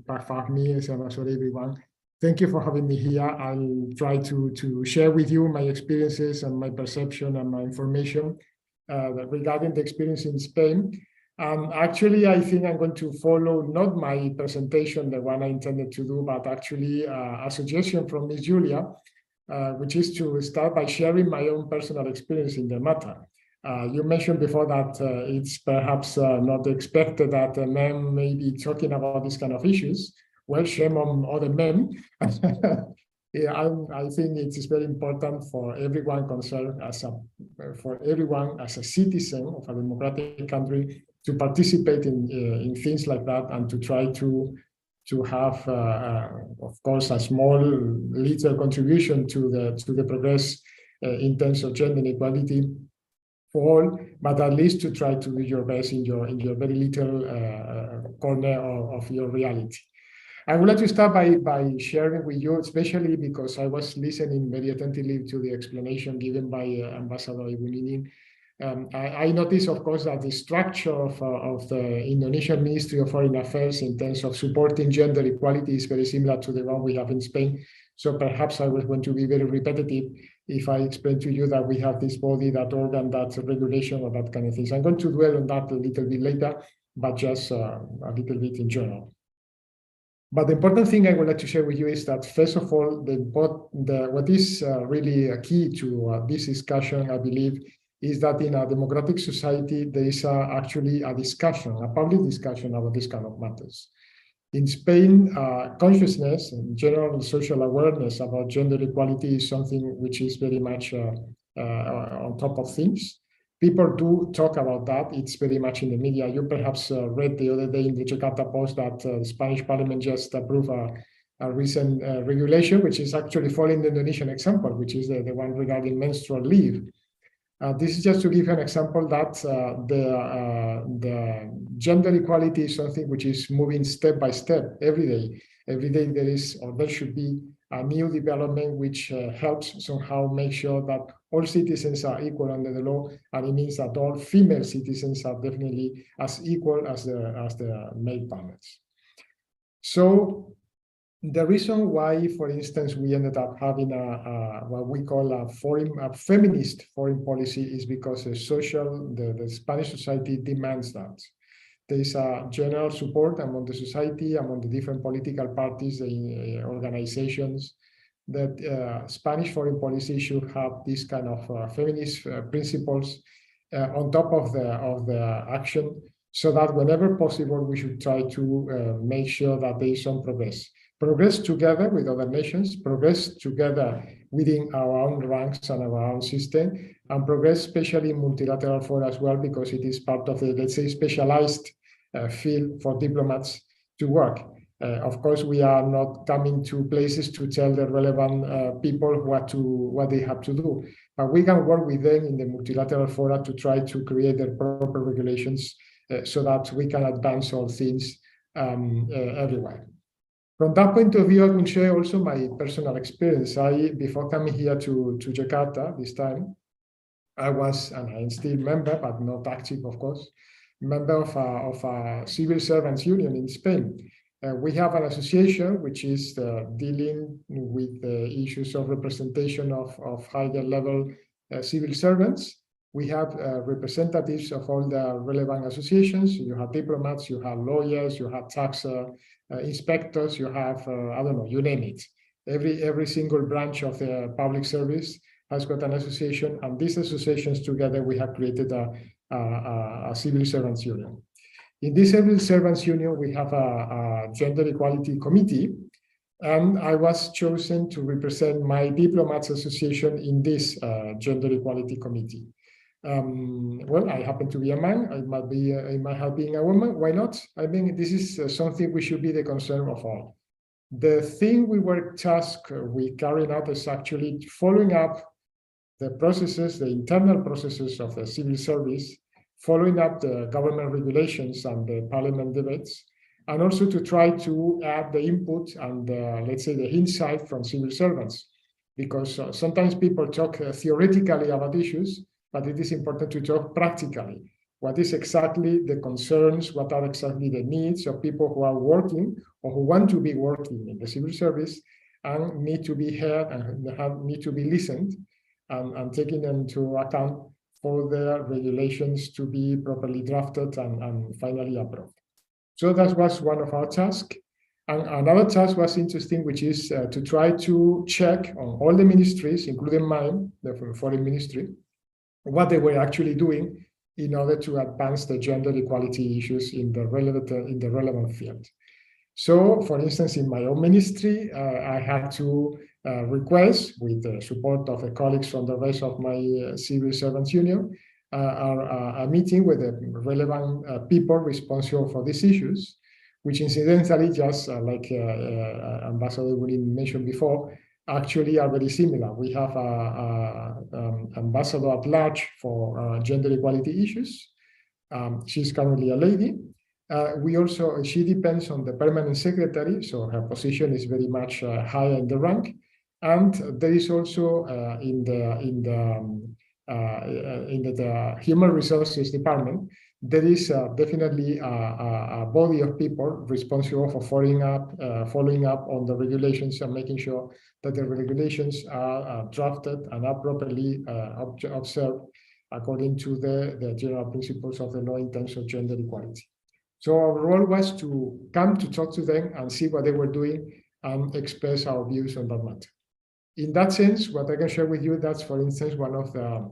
Pak Fahmi, selamat sore, everyone. Thank you for having me here. I'll try to share with you my experiences and my perception and my information regarding the experience in Spain. Actually, I think I'm going to follow not my presentation, the one I intended to do, but actually a suggestion from Miss Julia, which is to start by sharing my own personal experience in the matter. You mentioned before that it's perhaps not expected that men may be talking about these kind of issues. Well, shame on other men. Yeah, I think it is very important for everyone concerned, for everyone as a citizen of a democratic country, to participate in things like that and to try to have, of course, a small little contribution to the progress in terms of gender equality for all, but at least to try to do your best in your very little corner of your reality. I would like to start by sharing with you, especially because I was listening very attentively to the explanation given by Ambassador Ibu Nining. I noticed, of course, that the structure of the Indonesian Ministry of Foreign Affairs in terms of supporting gender equality is very similar to the one we have in Spain. So perhaps I was going to be very repetitive if I explain to you that we have this body, that organ, that regulation, or that kind of things. I'm going to dwell on that a little bit later, but just a little bit in general. But the important thing I would like to share with you is that, first of all, what is really a key to this discussion, I believe, is that in a democratic society, there is actually a discussion, a public discussion about this kind of matters. In Spain, consciousness and general social awareness about gender equality is something which is very much on top of things. People do talk about that. It's very much in the media. You perhaps read the other day in the Jakarta Post that the Spanish Parliament just approved a recent regulation, which is actually following the Indonesian example, which is the one regarding menstrual leave. This is just to give you an example that the gender equality is something which is moving step by step every day. Every day there is, or there should be, a new development which helps somehow make sure that all citizens are equal under the law, and it means that all female citizens are definitely as equal as the male partners. So the reason why, for instance, we ended up having what we call a feminist foreign policy is because the Spanish society demands that. There is a general support among the society, among the different political parties, the organizations, that Spanish foreign policy should have this kind of feminist principles on top of the action, so that whenever possible, we should try to make sure that there is some progress together with other nations, progress together within our own ranks and our own system, and progress especially in multilateral fora as well, because it is part of the, let's say, specialized field for diplomats to work. Of course, we are not coming to places to tell the relevant people what they have to do, but we can work with them in the multilateral fora to try to create the proper regulations so that we can advance all things everywhere. From that point of view, I can share also my personal experience. Before coming here to Jakarta this time, I was, and I'm still member, but not active, of course, member of a civil servants union in Spain. We have an association which is dealing with the issues of representation of higher level civil servants. We have representatives of all the relevant associations. You have diplomats, you have lawyers, you have tax inspectors, you have, I don't know, you name it. Every single branch of the public service has got an association, and these associations together, we have created a civil servants union. In this civil servants union, we have a gender equality committee, and I was chosen to represent my diplomats association in this gender equality committee. Well, I happen to be a man. I might have been a woman. Why not? I mean, this is something we should be the concern of all. The thing we were tasked with carrying out is actually following up the processes, the internal processes of the civil service, following up the government regulations and the parliament debates, and also to try to add the input and let's say the insight from civil servants, because sometimes people talk theoretically about issues, but it is important to talk practically. What is exactly the concerns, what are exactly the needs of people who are working or who want to be working in the civil service and need to be heard and need to be listened and taken into account for the regulations to be properly drafted and finally approved. So that was one of our tasks. And another task was interesting, which is to try to check on all the ministries, including mine, the foreign ministry, what they were actually doing in order to advance the gender equality issues in the relevant field. So, for instance, in my own ministry, I had to request, with the support of the colleagues from the rest of my civil servants union, a meeting with the relevant people responsible for these issues, which incidentally, just like Ambassador William mentioned before, actually are very similar. We have an ambassador at large for gender equality issues. She's currently a lady. She depends on the permanent secretary, so her position is very much higher in the rank. And there is also in the human resources department, there is definitely a body of people responsible for following up on the regulations and making sure that the regulations are drafted and are properly observed according to the general principles of the law in terms of gender equality. So our role was to come to talk to them and see what they were doing and express our views on that matter. In that sense, what I can share with you, that's, for instance, one of the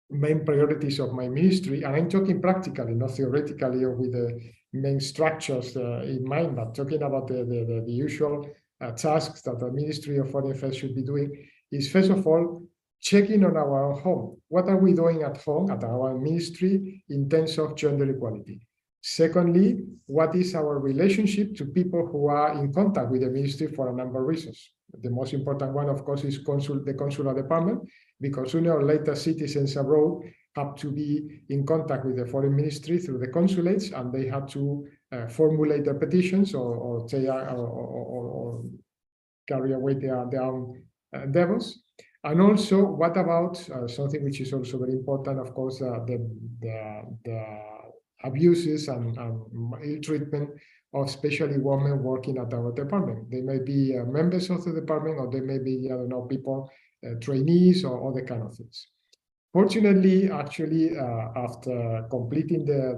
main priorities of my ministry, and I'm talking practically, not theoretically or with the main structures in mind, but talking about the usual tasks that the Ministry of Foreign Affairs should be doing, is first of all, checking on our home. What are we doing at home, at our ministry, in terms of gender equality? Secondly, what is our relationship to people who are in contact with the ministry for a number of reasons? The most important one, of course, is the consular department, because sooner or later citizens abroad have to be in contact with the foreign ministry through the consulates, and they have to formulate their petitions or carry away their own endeavors. And also, what about something which is also very important, of course, the abuses and ill treatment of especially women working at our department. They may be members of the department, or they may be, I don't know, people, trainees or other kind of things. Fortunately, actually, after completing the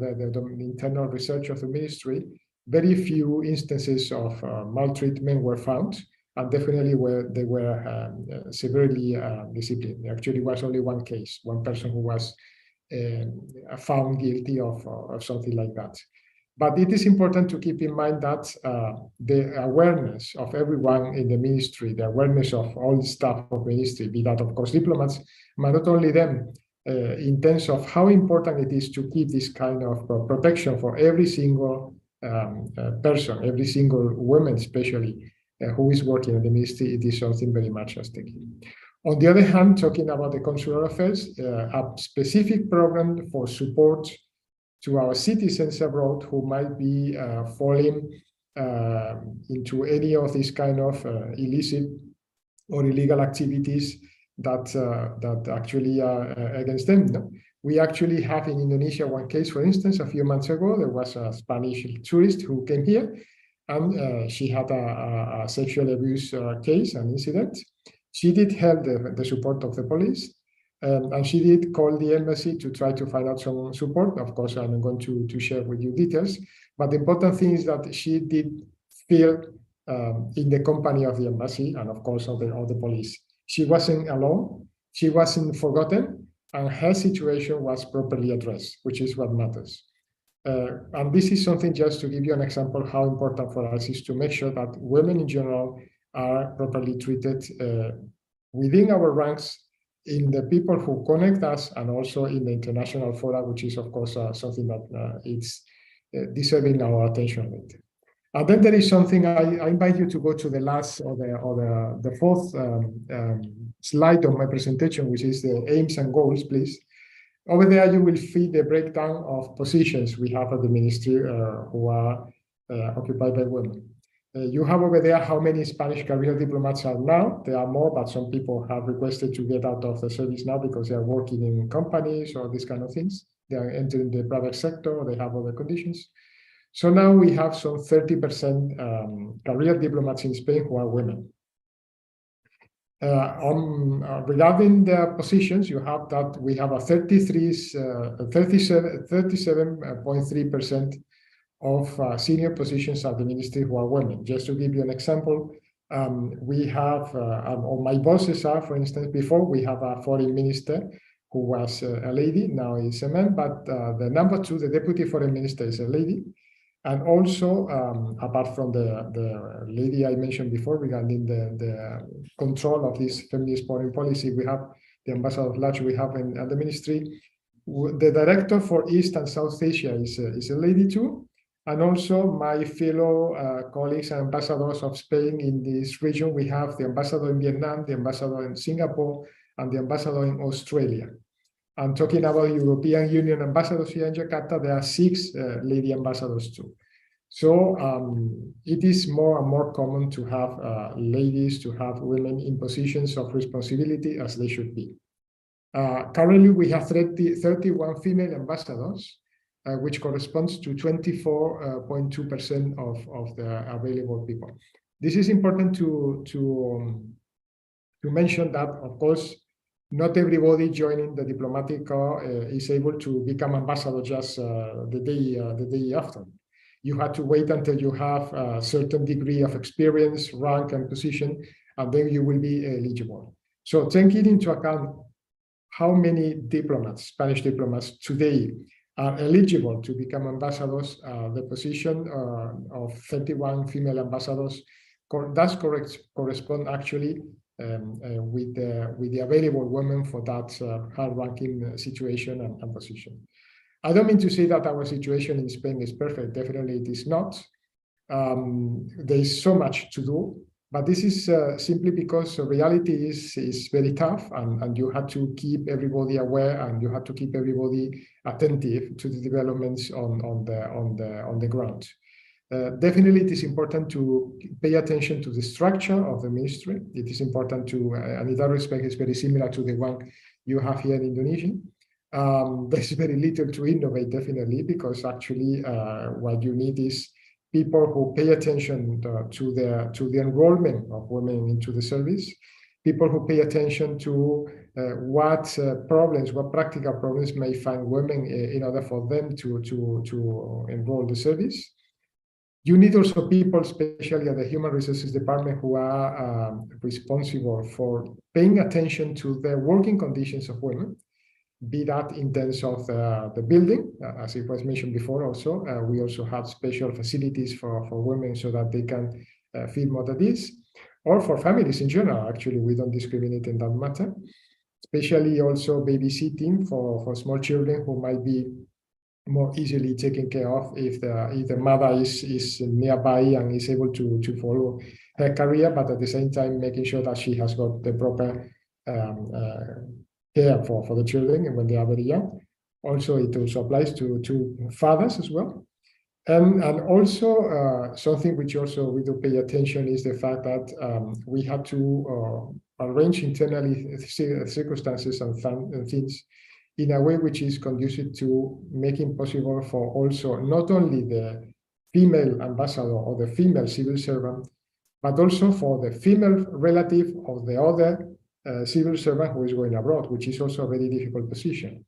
internal research of the ministry, very few instances of maltreatment were found, and definitely they were severely disciplined. There actually was only one case, one person who was found guilty of something like that. But it is important to keep in mind that the awareness of everyone in the ministry, the awareness of all the staff of the ministry, be that, of course, diplomats, but not only them, in terms of how important it is to keep this kind of protection for every single person, every single woman, especially, who is working in the ministry, it is something very much at stake. On the other hand, talking about the consular affairs, a specific program for support to our citizens abroad who might be falling into any of these kind of illicit or illegal activities that actually are against them. No? We actually have in Indonesia one case, for instance, a few months ago. There was a Spanish tourist who came here, and she had a sexual abuse case, an incident. She did have the support of the police, and she did call the embassy to try to find out some support. Of course, I'm not going to share with you details, but the important thing is that she did feel in the company of the embassy and, of course, of the police. She wasn't alone, she wasn't forgotten, and her situation was properly addressed, which is what matters. And this is something, just to give you an example, how important for us is to make sure that women in general are properly treated within our ranks, in the people who connect us, and also in the international fora, which is, of course, something that is deserving our attention later. And then there is something I invite you to go to the last or the fourth slide of my presentation, which is the aims and goals, please. Over there, you will see the breakdown of positions we have at the ministry who are occupied by women. You have over there how many Spanish career diplomats are now. There are more, but some people have requested to get out of the service now because they are working in companies or these kind of things. They are entering the private sector, or they have other conditions. So now we have some 30% career diplomats in Spain who are women. Regarding the positions, you have that we have a 37.3% of senior positions at the ministry who are women. Just to give you an example, we have, or my bosses are, for instance, before we have a foreign minister who was a lady, now is a man, but the number two, the deputy foreign minister, is a lady. And also, apart from the lady I mentioned before regarding the control of this feminist foreign policy, we have the ambassador of large we have at the ministry. The director for East and South Asia is a lady too. And also my fellow colleagues and ambassadors of Spain in this region, we have the ambassador in Vietnam, the ambassador in Singapore, and the ambassador in Australia. And talking about European Union ambassadors here in Jakarta, there are 6 lady ambassadors too. So it is more and more common to have ladies, to have women in positions of responsibility as they should be. Currently, we have 31 female ambassadors, which corresponds to 24.2% of the available people. This is important to mention that, of course, not everybody joining the diplomatic corps is able to become ambassador just the day after. You have to wait until you have a certain degree of experience, rank, and position, and then you will be eligible. So taking into account how many diplomats, Spanish diplomats today are eligible to become ambassadors, the position of 31 female ambassadors does correspond actually with the available women for that high-ranking situation and position. I don't mean to say that our situation in Spain is perfect. Definitely it is not. There is so much to do, but this is simply because reality is very tough, and you have to keep everybody aware, and you have to keep everybody attentive to the developments on the ground. Definitely, it is important to pay attention to the structure of the ministry. It is important to, and in that respect, it's very similar to the one you have here in Indonesia. There's very little to innovate, definitely, because actually what you need is people who pay attention to the enrollment of women into the service, people who pay attention to what practical problems may find women in order for them to enroll the service. You need also people, especially at the Human Resources Department, who are responsible for paying attention to the working conditions of women, be that in terms of the building, as it was mentioned before also. We also have special facilities for women so that they can feel more at ease, or for families in general. Actually, we don't discriminate in that matter, especially also babysitting for small children who might be more easily taken care of if the mother is nearby and is able to follow her career, but at the same time making sure that she has got the proper care for the children when they are very young. Also, it also applies to fathers as well. And also something which also we do pay attention is the fact that we have to arrange internally circumstances and things in a way which is conducive to making possible for also not only the female ambassador or the female civil servant, but also for the female relative of the other civil servant who is going abroad, which is also a very difficult position.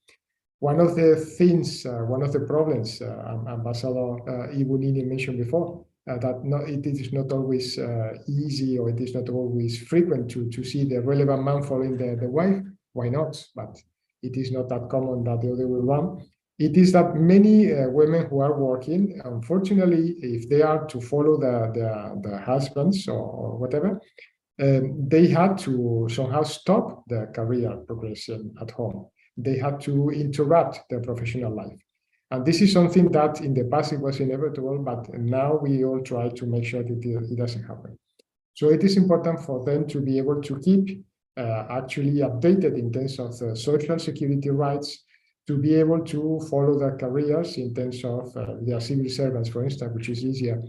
One of the things, one of the problems, Ambassador Ibu Nini mentioned before, that it is not always easy, or it is not always frequent to see the relevant man following the wife. Why not? But it is not that common that the other way around. It is that many women who are working, unfortunately, if they are to follow the husbands or whatever, they had to somehow stop their career progression at home. They had to interrupt their professional life. And this is something that in the past it was inevitable, but now we all try to make sure that it doesn't happen. So it is important for them to be able to keep actually updated in terms of the social security rights, to be able to follow their careers in terms of their civil servants, for instance, which is easier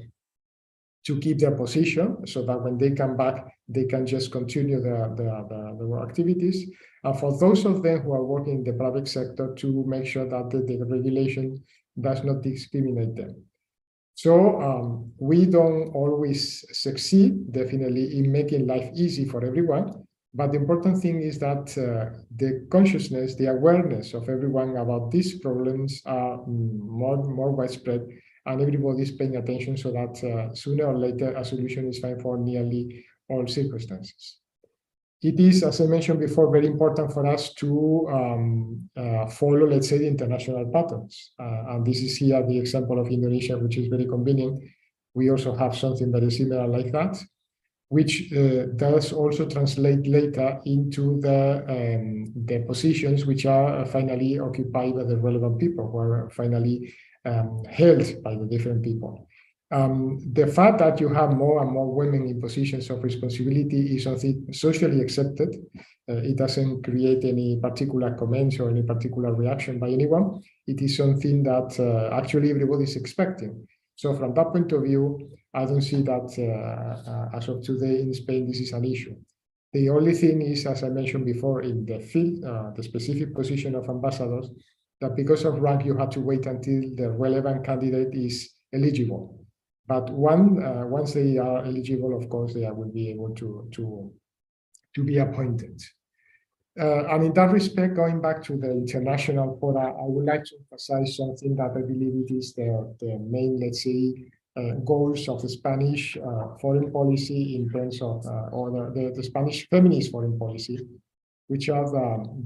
to keep their position so that when they come back, they can just continue the work activities. And for those of them who are working in the private sector, to make sure that the regulation does not discriminate them. So we don't always succeed, definitely, in making life easy for everyone. But the important thing is that the consciousness, the awareness of everyone about these problems are more widespread, and everybody is paying attention so that sooner or later a solution is found for nearly all circumstances. It is, as I mentioned before, very important for us to follow, let's say, the international patterns. And this is here the example of Indonesia, which is very convenient. We also have something very similar like that, which does also translate later into the positions which are finally occupied by the relevant people, who are finally held by the different people. The fact that you have more and more women in positions of responsibility is something socially accepted. It doesn't create any particular comments or any particular reaction by anyone. It is something that actually everybody is expecting. So from that point of view, I don't see that as of today in Spain, this is an issue. The only thing is, as I mentioned before, in the field, the specific position of ambassadors, that because of rank, you have to wait until the relevant candidate is eligible. But once they are eligible, of course, they will be able to be appointed. And in that respect, going back to the international fora, I would like to emphasize something that I believe it is the main, let's say, goals of the Spanish foreign policy in terms of, or the Spanish feminist foreign policy, which are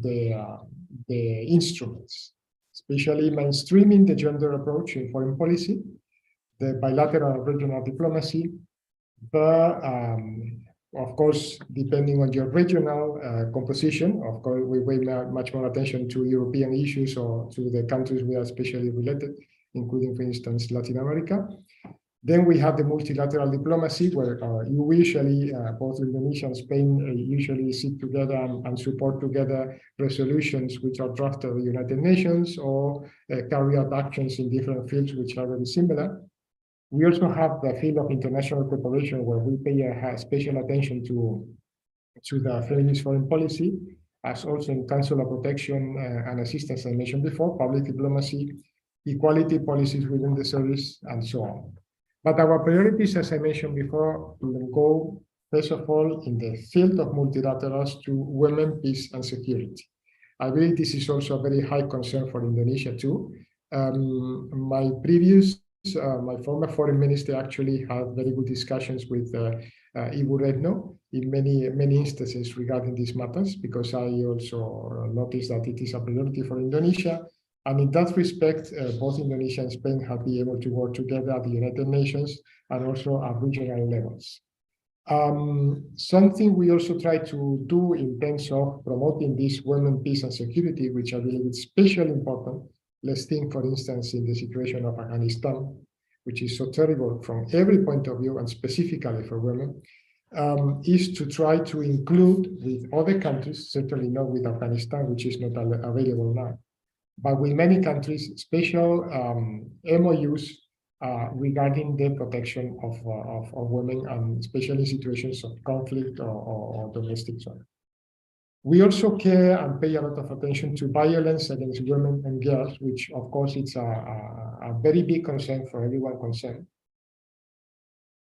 the instruments, especially mainstreaming the gender approach in foreign policy, the bilateral and regional diplomacy, of course, depending on your regional composition, of course, we pay much more attention to European issues or to the countries we are especially related, including, for instance, Latin America. Then we have the multilateral diplomacy, where you usually, both Indonesia and Spain, usually sit together and support together resolutions which are drafted by the United Nations or carry out actions in different fields which are very similar. We also have the field of international cooperation, where we pay special attention to the feminist foreign policy, as also in Council of Protection and Assistance, I mentioned before, public diplomacy, equality policies within the service, and so on. But our priorities, as I mentioned before, will go, first of all, in the field of multilaterals to women, peace, and security. I believe this is also a very high concern for Indonesia, too. My former foreign minister actually had very good discussions with Ibu Retno in many instances regarding these matters, because I also noticed that it is a priority for Indonesia. And in that respect, both Indonesia and Spain have been able to work together at the United Nations and also at regional levels. Something we also try to do in terms of promoting this women, peace, and security, which I believe is especially important. Let's think, for instance, in the situation of Afghanistan, which is so terrible from every point of view, and specifically for women, is to try to include with other countries, certainly not with Afghanistan, which is not available now, but with many countries, special MOUs regarding the protection of women, and especially situations of conflict or domestic violence. We also care and pay a lot of attention to violence against women and girls, which of course it's a very big concern for everyone concerned.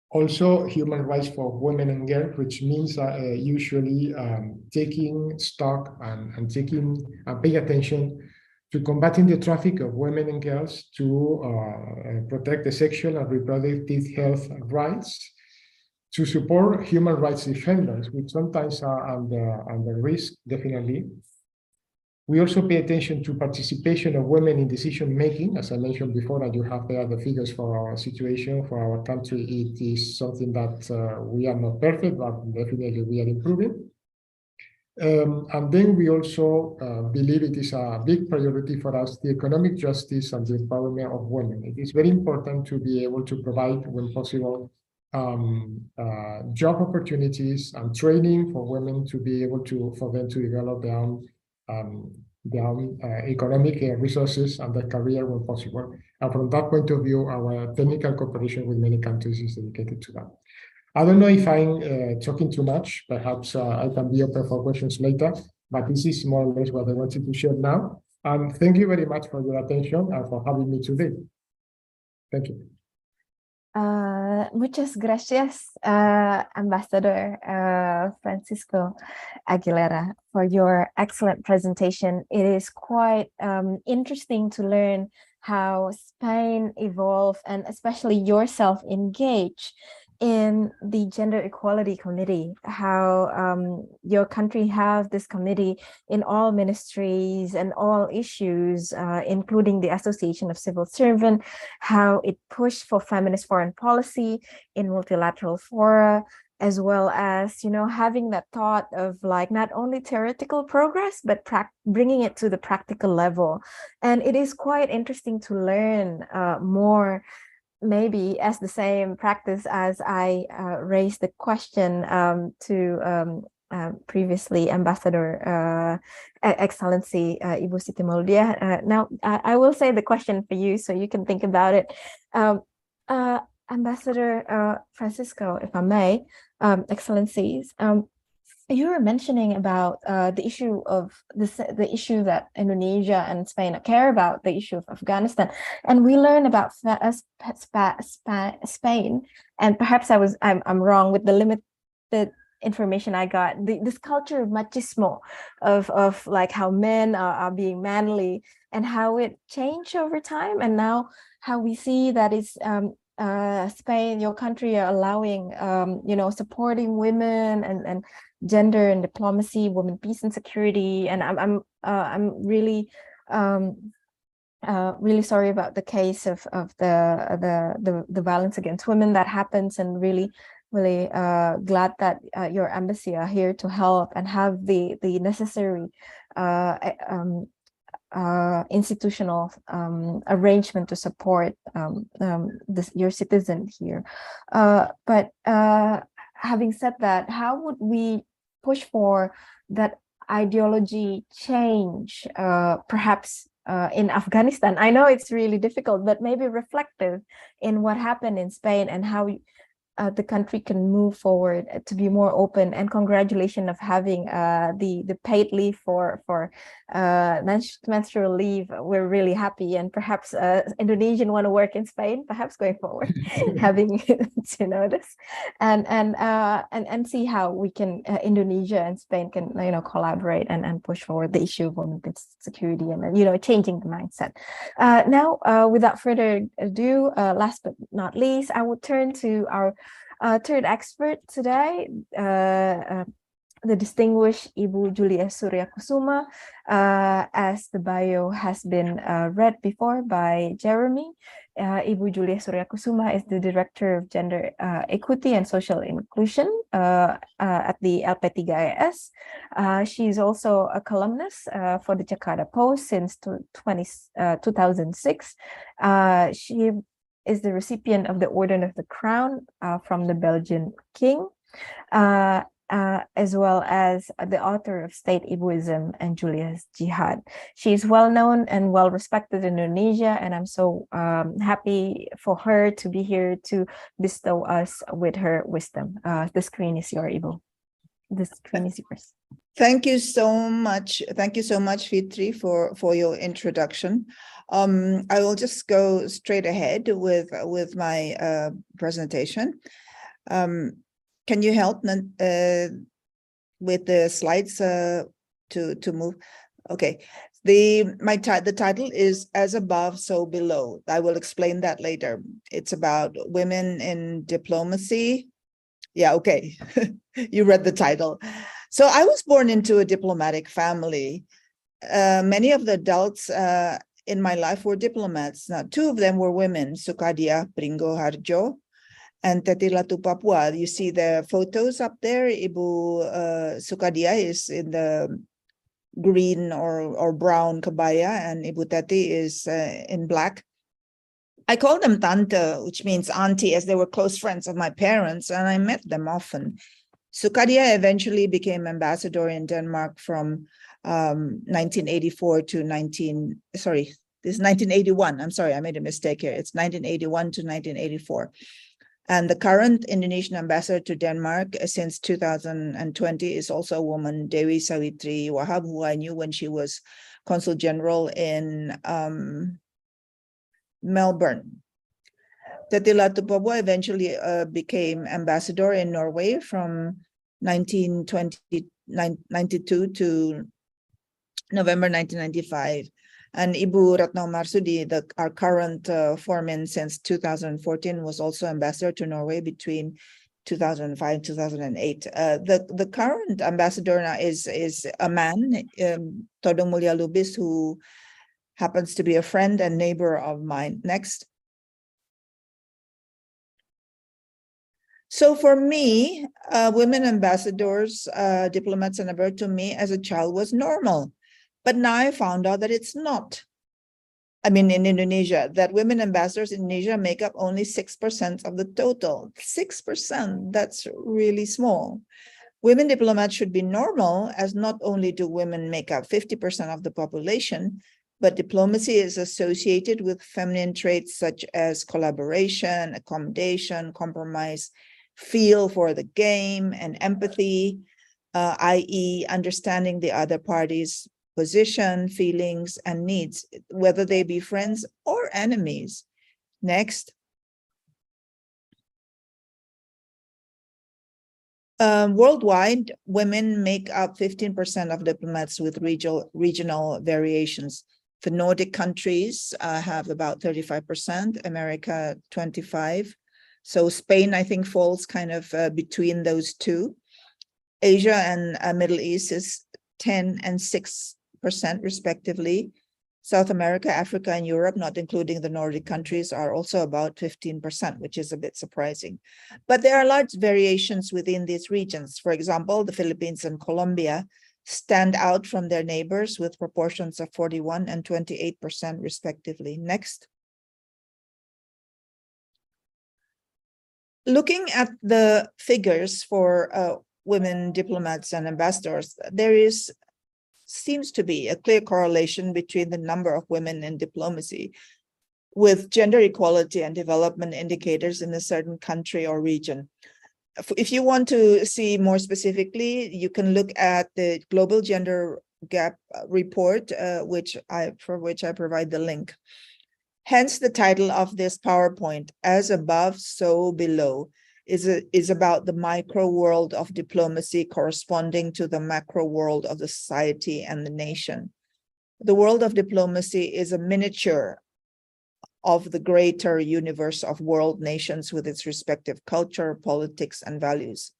Also, human rights for women and girls, which means usually taking stock and pay attention to combating the traffic of women and girls, to protect the sexual and reproductive health rights, to support human rights defenders, which sometimes are under risk, definitely. We also pay attention to participation of women in decision-making. As I mentioned before, that you have there the figures for our situation, for our country. It is something that we are not perfect, but definitely we are improving. And then we also believe it is a big priority for us, the economic justice and the empowerment of women. It is very important to be able to provide, when possible, job opportunities and training for women to be able for them to develop their own economic resources and their career when possible. And from that point of view, our technical cooperation with many countries is dedicated to that. I don't know if I'm talking too much. Perhaps I can be open for questions later, but this is more or less what I wanted to share now. And thank you very much for your attention and for having me today. Thank you. Muchas gracias, Ambassador Francisco Aguilera, for your excellent presentation. It is quite interesting to learn how Spain evolved, and especially yourself engage in the Gender Equality Committee, how your country has this committee in all ministries and all issues, including the Association of Civil Servants, how it pushed for feminist foreign policy in multilateral fora, as well as, having that thought of like not only theoretical progress, but bringing it to the practical level. And it is quite interesting to learn more maybe as the same practice as I raised the question to previously Ambassador Excellency Ibu Siti Maulidia. Now I will say the question for you so you can think about it. Ambassador Francisco, if I may, Excellencies, you were mentioning about the issue of the issue that Indonesia and Spain care about, the issue of Afghanistan, and we learn about Spain, and perhaps I'm wrong with the limited information I got, this culture of machismo, of like how men are being manly, and how it changed over time, and now how we see that it's Spain, your country, are allowing supporting women and gender and diplomacy, women, peace and security, and I'm really really sorry about the case of the violence against women that happens, and really glad that your embassy are here to help and have the necessary institutional arrangement to support your citizen here. But having said that, how would we push for that ideology change, perhaps in Afghanistan? I know it's really difficult, but maybe reflective in what happened in Spain and how the country can move forward to be more open. And congratulations of having the paid leave for menstrual leave. We're really happy, and perhaps Indonesian want to work in Spain, perhaps going forward, having to know this, and see how we can Indonesia and Spain can collaborate and push forward the issue of women's security and changing the mindset. Now, without further ado, last but not least, I will turn to our third expert today, the distinguished Ibu Julia Surya Kusuma. As the bio has been read before by Jeremy, Ibu Julia Surya Kusuma is the Director of Gender Equity and Social Inclusion at the LP3IAS. She is also a columnist for the Jakarta Post since 2006. She is the recipient of the Order of the Crown from the Belgian King, as well as the author of State Ibuism and Julia's Jihad. She is well known and well respected in Indonesia, and I'm so happy for her to be here to bestow us with her wisdom. The screen is yours, Ibu. The screen is yours. Thank you so much. Thank you so much, Fitri, for your introduction. I will just go straight ahead with my presentation. Can you help with the slides to move? Okay. The title is As Above, So Below. I will explain that later. It's about women in diplomacy. Yeah, okay. You read the title. So I was born into a diplomatic family. Many of the adults in my life were diplomats. Now, two of them were women, Sukadia Pringgo Harjo and Teti Latu Papua. You see the photos up there. Ibu Sukadia is in the green or brown kebaya, and Ibu Teti is in black. I call them Tante, which means auntie, as they were close friends of my parents, and I met them often. Sukadia eventually became ambassador in Denmark from 1984 to 1981. I'm sorry, I made a mistake here. It's 1981 to 1984. And the current Indonesian ambassador to Denmark since 2020 is also a woman, Dewi Sawitri Wahab, who I knew when she was consul general in Melbourne. Teti Latu Papua eventually became ambassador in Norway from 1992 to November 1995. And Ibu Ratno Marsudi, our current foreman since 2014, was also ambassador to Norway between 2005 and 2008. The current ambassador now is a man, Todong Mulya Lubis, who happens to be a friend and neighbor of mine. Next. So for me, women ambassadors, diplomats and abroad, to me as a child was normal. But now I found out that it's not. I mean, in Indonesia, that women ambassadors in Indonesia make up only 6% of the total. 6%, that's really small. Women diplomats should be normal, as not only do women make up 50% of the population, but diplomacy is associated with feminine traits such as collaboration, accommodation, compromise, feel for the game, and empathy, i.e., understanding the other party's position, feelings, and needs, whether they be friends or enemies. Next. Worldwide, women make up 15% of diplomats with regional variations. The Nordic countries have about 35%, America 25%. So Spain, I think, falls kind of between those two. Asia and Middle East is 10% and 6% respectively. South America, Africa, and Europe, not including the Nordic countries, are also about 15%, which is a bit surprising. But there are large variations within these regions. For example, the Philippines and Colombia stand out from their neighbors with proportions of 41% and 28% respectively. Next. Looking at the figures for women diplomats and ambassadors, there seems to be a clear correlation between the number of women in diplomacy with gender equality and development indicators in a certain country or region. If you want to see more specifically, you can look at the Global Gender Gap Report, for which I provide the link. Hence, the title of this PowerPoint, As Above, So Below, is about the micro world of diplomacy corresponding to the macro world of the society and the nation. The world of diplomacy is a miniature of the greater universe of world nations with its respective culture, politics, and values.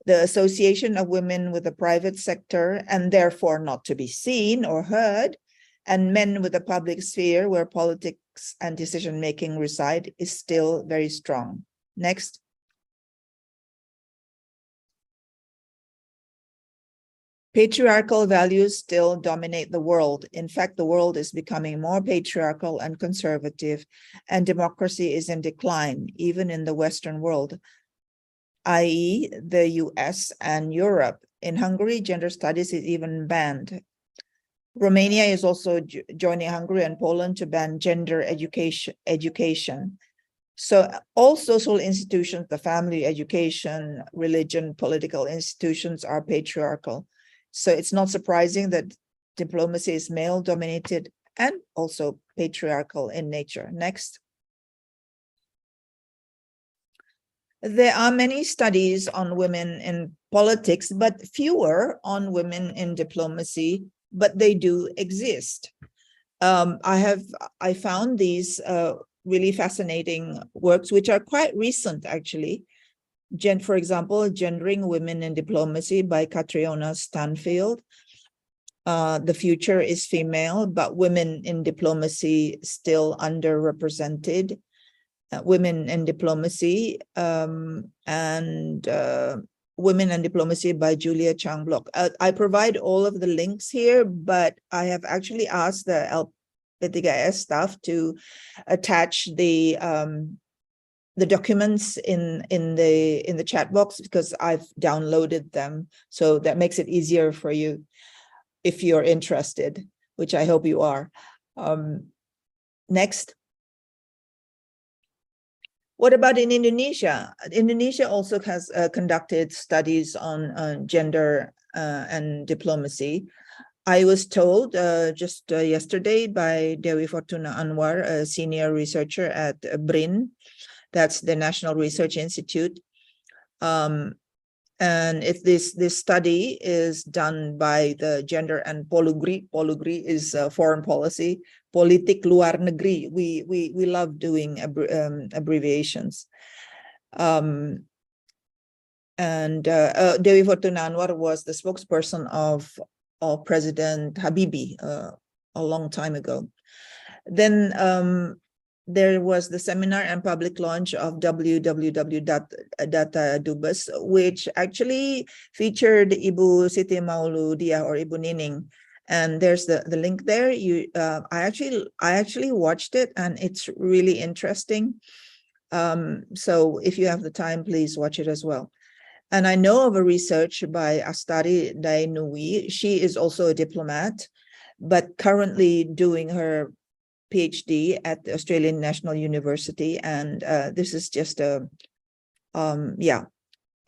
The association of women with the private sector, and therefore not to be seen or heard, and men with the public sphere where politics and decision-making reside, is still very strong. Next. Patriarchal values still dominate the world. In fact, the world is becoming more patriarchal and conservative, and democracy is in decline, even in the Western world, i.e., the US and Europe. In Hungary, gender studies is even banned. Romania is also joining Hungary and Poland to ban gender education. So all social institutions, the family, education, religion, political institutions are patriarchal. So it's not surprising that diplomacy is male-dominated and also patriarchal in nature. Next. There are many studies on women in politics, but fewer on women in diplomacy, but they do exist. I found these really fascinating works, which are quite recent, actually. For example, Gendering Women in Diplomacy by Catriona Stanfield. The future is female, but women in diplomacy still underrepresented. Women in Diplomacy and Women and Diplomacy by Julia Chang-Block. I provide all of the links here, but I have actually asked the LP3S staff to attach the documents in the chat box because I've downloaded them. So that makes it easier for you if you're interested, which I hope you are. Next. What about in Indonesia? Indonesia also has conducted studies on gender and diplomacy. I was told just yesterday by Dewi Fortuna Anwar, a senior researcher at BRIN, that's the National Research Institute. And if this study is done by the Gender and Polugri is foreign policy, Politik Luar Negeri. We love doing abbreviations. And Dewi Fortuna Anwar was the spokesperson of President Habibie a long time ago. Then there was the seminar and public launch of www.datadubes, which actually featured Ibu Siti Mauludiah or Ibu Nining And there's the link there. I actually watched it, and it's really interesting. So if you have the time, please watch it as well. And I know of a research by Astari Dainui. She is also a diplomat, but currently doing her PhD at the Australian National University. And this is just a, yeah.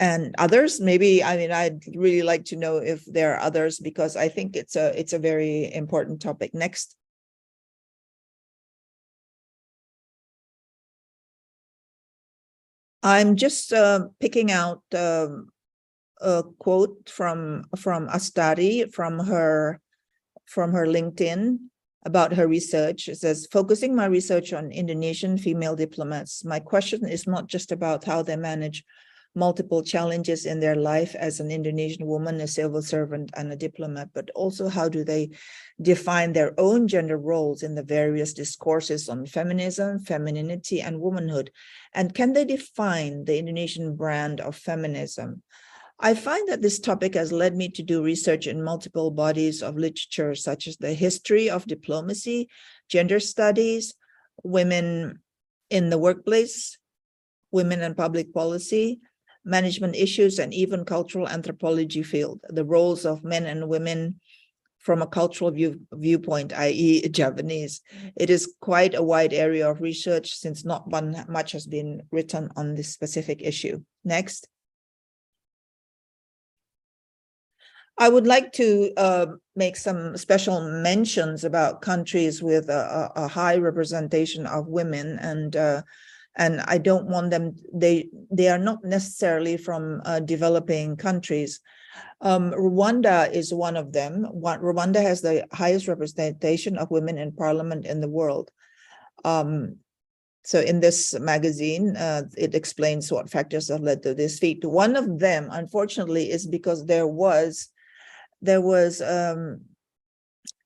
And others, maybe, I mean, I'd really like to know if there are others, because I think it's a very important topic. Next. I'm just picking out a quote from Astari from her LinkedIn about her research. It says, focusing my research on Indonesian female diplomats, my question is not just about how they manage multiple challenges in their life as an Indonesian woman, a civil servant, and a diplomat, but also how do they define their own gender roles in the various discourses on feminism, femininity, and womanhood? And can they define the Indonesian brand of feminism? I find that this topic has led me to do research in multiple bodies of literature, such as the history of diplomacy, gender studies, women in the workplace, women and public policy, management issues, and even cultural anthropology field, the roles of men and women from a cultural viewpoint, i.e. Javanese. It is quite a wide area of research, since not much has been written on this specific issue. Next. I would like to make some special mentions about countries with a high representation of women, and I don't want them, they are not necessarily from developing countries. Rwanda is one of them. Rwanda has the highest representation of women in parliament in the world. So in this magazine, it explains what factors have led to this feat. One of them, unfortunately, is because there was a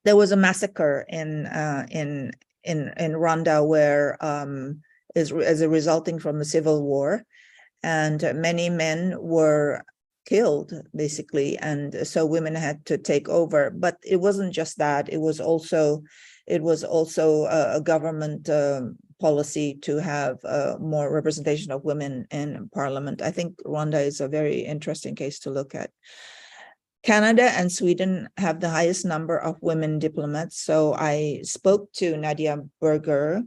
massacre in Rwanda where as a resulting from a civil war, and many men were killed, basically, and so women had to take over. But it wasn't just that; it was also a government policy to have more representation of women in parliament. I think Rwanda is a very interesting case to look at. Canada and Sweden have the highest number of women diplomats. So I spoke to Nadia Berger,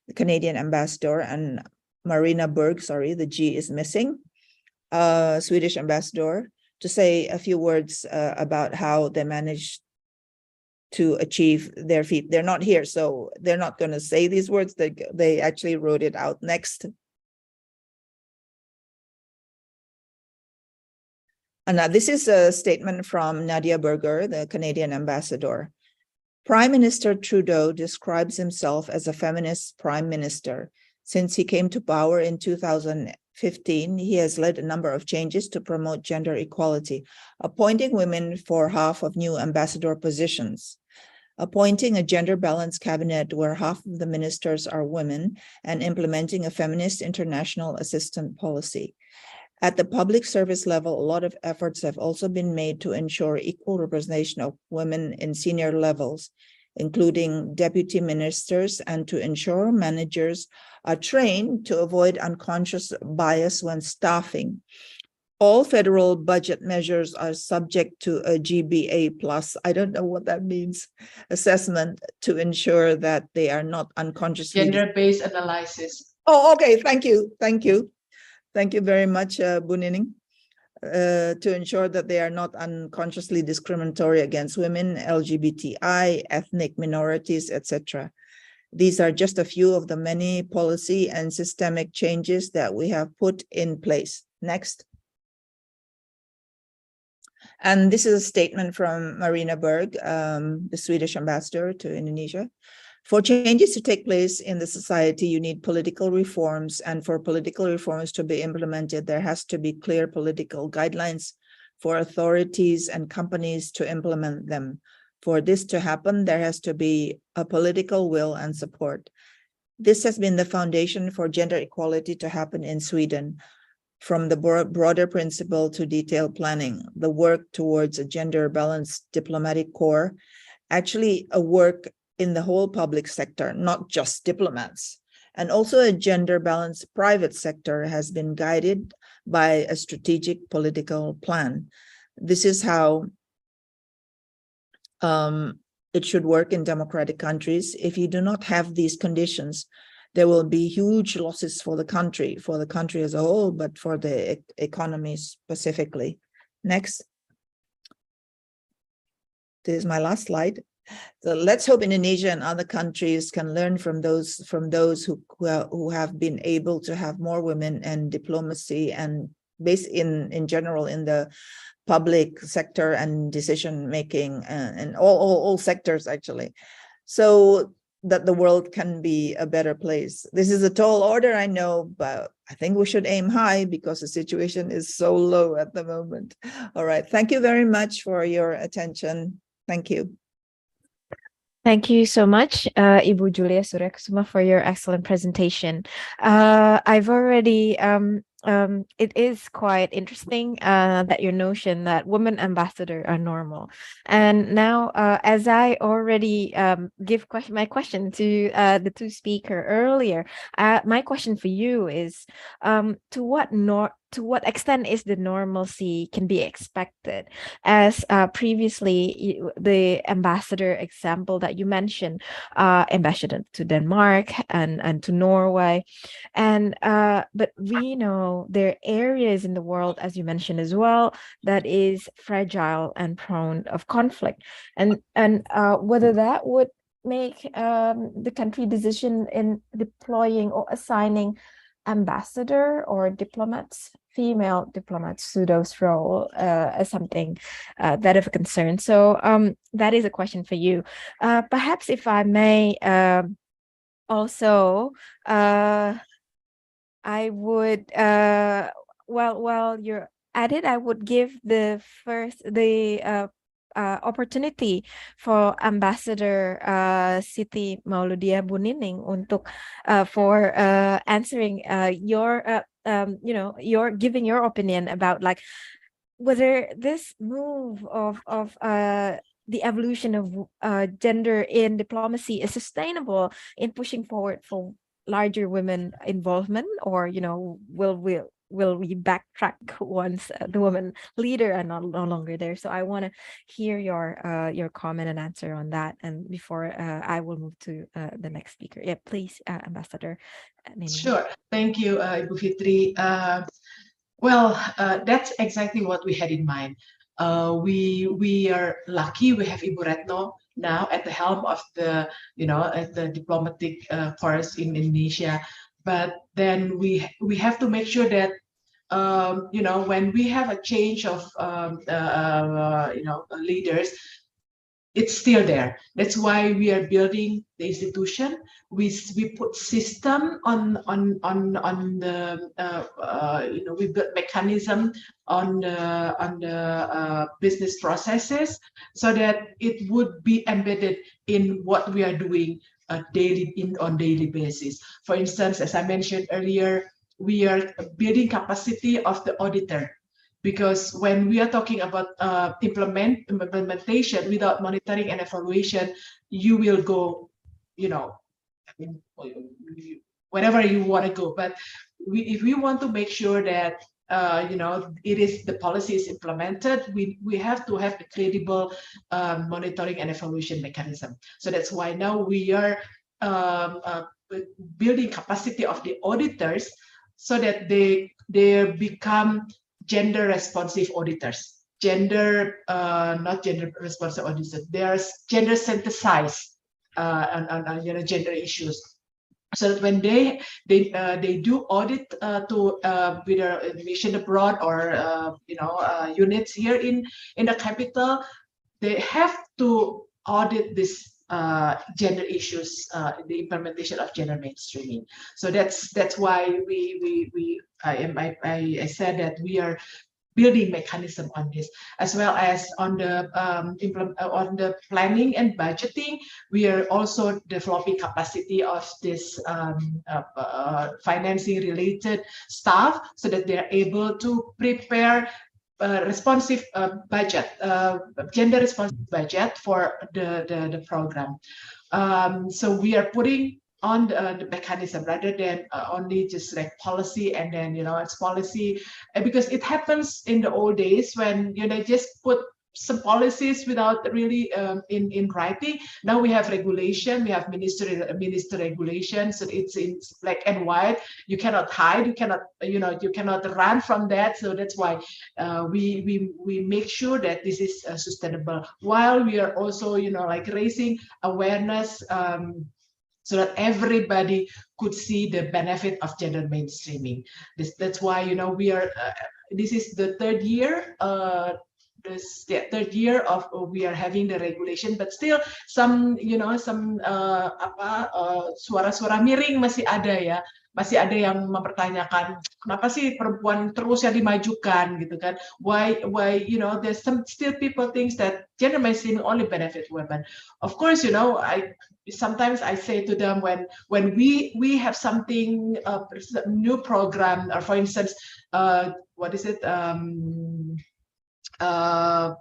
the Canadian ambassador, and Marina Berg, sorry, the G is missing, Swedish ambassador, to say a few words about how they managed to achieve their feat. They're not here, so they're not going to say these words. They actually wrote it out. Next. And now this is a statement from Nadia Berger, the Canadian ambassador. Prime Minister Trudeau describes himself as a feminist prime minister. Since he came to power in 2015, he has led a number of changes to promote gender equality, appointing women for half of new ambassador positions, appointing a gender-balanced cabinet where half of the ministers are women, and implementing a feminist international assistant policy. At the public service level, a lot of efforts have also been made to ensure equal representation of women in senior levels, including deputy ministers, and to ensure managers are trained to avoid unconscious bias when staffing. All federal budget measures are subject to a GBA plus, I don't know what that means, assessment to ensure that they are not unconsciously— Gender-based analysis. Oh, okay, thank you. Thank you very much, Bu Nining. To ensure that they are not unconsciously discriminatory against women, LGBTI, ethnic minorities, etc. These are just a few of the many policy and systemic changes that we have put in place. Next. And this is a statement from Marina Berg, the Swedish ambassador to Indonesia. For changes to take place in the society, you need political reforms, and for political reforms to be implemented, there has to be clear political guidelines for authorities and companies to implement them. For this to happen, there has to be a political will and support. This has been the foundation for gender equality to happen in Sweden, from the broader principle to detailed planning. The work towards a gender-balanced diplomatic corps actually a work in the whole public sector, not just diplomats. And also a gender-balanced private sector has been guided by a strategic political plan. This is how it should work in democratic countries. If you do not have these conditions, there will be huge losses for the country as a whole, but for the economy specifically. Next. This is my last slide. So let's hope Indonesia and other countries can learn from those who have been able to have more women and diplomacy and in general in the public sector and decision making and all sectors actually, so that the world can be a better place. This is a tall order, I know, but I think we should aim high because the situation is so low at the moment. All right, thank you very much for your attention. Thank you. Thank you so much, Ibu Julia Suryakusuma, for your excellent presentation. I've already, it is quite interesting that your notion that women ambassadors are normal. And now, as I already give my question to the two speakers earlier, my question for you is, to what extent is the normalcy can be expected? As previously, the ambassador example that you mentioned, ambassador to Denmark and to Norway, and but we know there are areas in the world, as you mentioned as well, that is fragile and prone of conflict, and whether that would make the country decision in deploying or assigning ambassador or diplomats, female diplomats, to those role as something that of a concern. So that is a question for you. Perhaps if I may also, I would, while you're at it, I would give the opportunity for Ambassador Siti Mauludia Bunining untuk for answering your your giving your opinion about like whether this move of the evolution of gender in diplomacy is sustainable in pushing forward for larger women involvement, or will we backtrack once the women leader are no longer there? So I want to hear your comment and answer on that, and before I will move to the next speaker. Yeah, please, Ambassador Nining. Sure, thank you, Ibu Fitri. Well, that's exactly what we had in mind. We are lucky we have Ibu Retno now at the helm of the at the diplomatic force in Indonesia. But then we have to make sure that when we have a change of leaders, it's still there. That's why we are building the institution. We put system on the we built mechanism on the business processes so that it would be embedded in what we are doing on daily basis. For instance, as I mentioned earlier, we are building capacity of the auditor. Because when we are talking about implementation without monitoring and evaluation, you will go, wherever you want to go. But if we want to make sure that the policy is implemented, we have to have a credible monitoring and evaluation mechanism. So that's why now we are building capacity of the auditors so that they become gender responsive auditors, not gender responsive auditors. They are gender synthesized on gender issues. So that when they do audit to whether mission abroad or units here in the capital, they have to audit this gender issues, the implementation of gender mainstreaming. So that's why I said that we are building mechanism on this, as well as on the planning and budgeting. We are also developing capacity of this financing related staff so that they are able to prepare responsive budget, gender responsive budget for the program. So we are putting on the mechanism rather than only just like policy and then it's policy, because it happens in the old days when just put some policies without really in writing. Now we have regulation, we have minister regulations, so it's in black and white. You cannot hide, you cannot run from that. So that's why we make sure that this is sustainable, while we are also like raising awareness, so that everybody could see the benefit of gender mainstreaming. That's why we are this is the third year of we are having the regulation, but still some suara-suara miring masih ada ya, masih ada yang mempertanyakan kenapa sih perempuan terus yang dimajukan gitu kan, why there's still people thinks that gender mainstreaming only benefit women. Of course, sometimes I say to them, when we have something new program, or for instance what is it,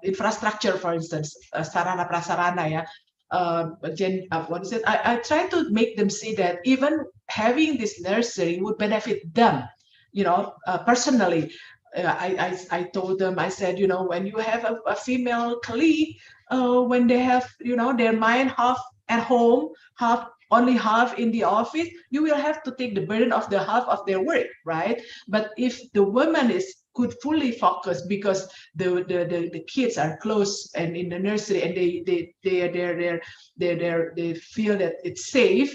infrastructure, for instance, sarana prasarana ya, what is it, I try to make them see that even having this nursery would benefit them, personally. I told them, I said, when you have a female colleague, when they have their mind half at home, only half in the office, you will have to take the burden of the half of their work, right? But if the woman could fully focus, because the kids are close and in the nursery, and they feel that it's safe,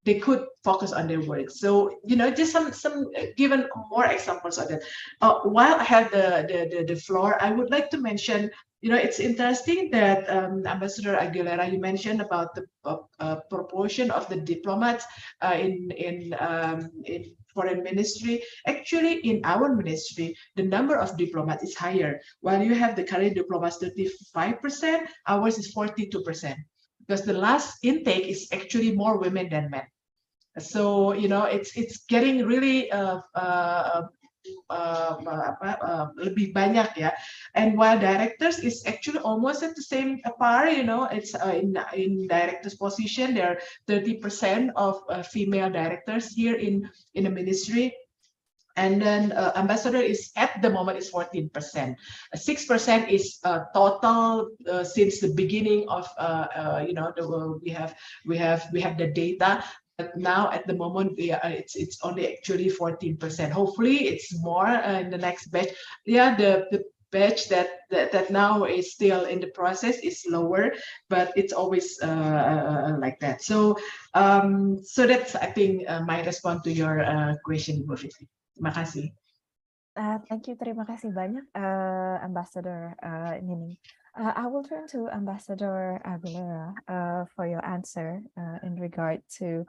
they could focus on their work. So just some given more examples of that. While I have the floor, I would like to mention, it's interesting that Ambassador Aguilera, you mentioned about the proportion of the diplomats in foreign ministry. Actually, in our ministry, the number of diplomats is higher. While you have the career diplomats 35%, ours is 42%. Because the last intake is actually more women than men. So it's getting really lebih banyak ya. And while directors is actually almost at the same par, it's in directors position, there are 30% of female directors here in the ministry. And then ambassador is at the moment is 14%. 6% is total since the beginning of we have the data. But now at the moment it's only actually 14%. Hopefully it's more in the next batch. Yeah, the batch that now is still in the process is lower, but it's always like that. So so that's, I think, my response to your question, Bu Fitri. Terima kasih. Thank you, terima kasih banyak, Ambassador Nining. I will turn to Ambassador Aguilera for your answer in regard to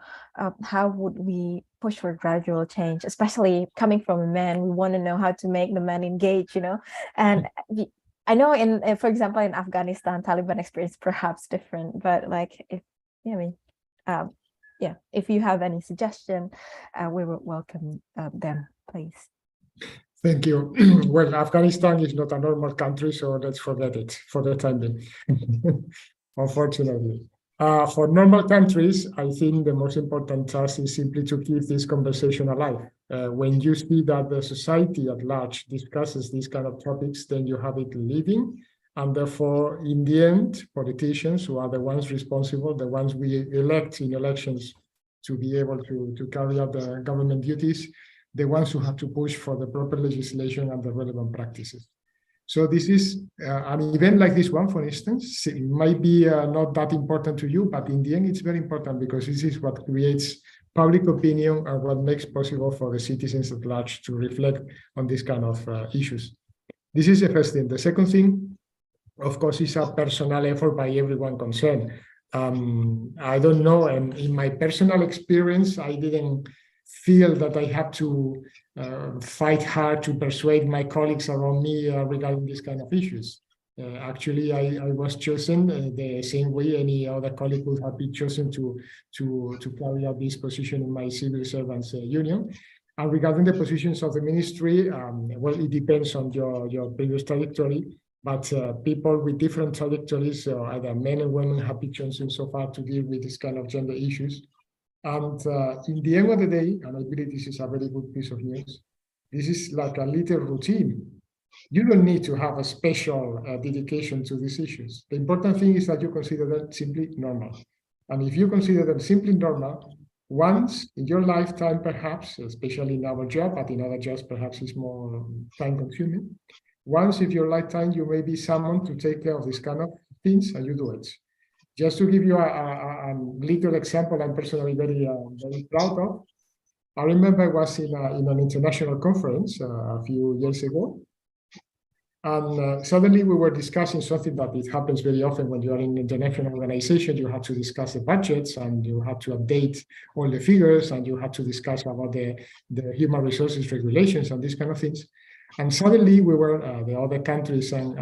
how would we push for gradual change, especially coming from a man. We want to know how to make the man engage, and I know for example, in Afghanistan, Taliban experience perhaps different, but like if if you have any suggestion, we would welcome them, please. Thank you. Well, Afghanistan is not a normal country, so let's forget it for the time being, unfortunately. For normal countries, I think the most important task is simply to keep this conversation alive. When you see that the society at large discusses these kind of topics, then you have it living. And therefore, in the end, politicians, who are the ones responsible, the ones we elect in elections to be able to carry out the government duties, the ones who have to push for the proper legislation and the relevant practices. So this is an event like this one, for instance, it might be not that important to you, but in the end, it's very important because this is what creates public opinion and what makes possible for the citizens at large to reflect on these kind of issues. This is the first thing. The second thing, of course, is a personal effort by everyone concerned. I don't know, and in my personal experience, I didn't feel that I had to fight hard to persuade my colleagues around me regarding these kind of issues. Actually, I was chosen the same way any other colleague would have been chosen to carry out this position in my civil servants union. And regarding the positions of the ministry, well, it depends on your previous trajectory, but people with different trajectories, either men and women, have been chosen so far to deal with this kind of gender issues. And in the end of the day, and I believe this is a very good piece of news, this is like a little routine. You don't need to have a special dedication to these issues. The important thing is that you consider them simply normal. And if you consider them simply normal, once in your lifetime, perhaps, especially in our job, but in other jobs, perhaps it's more time consuming. Once in your lifetime, you may be summoned to take care of this kind of things, and you do it. Just to give you a little example, I'm personally very proud of. I remember I was in an international conference a few years ago. And suddenly we were discussing something that it happens very often when you are in an international organization. You have to discuss the budgets, and you have to update all the figures, and you have to discuss about the human resources regulations and these kind of things. And suddenly we were, the other countries and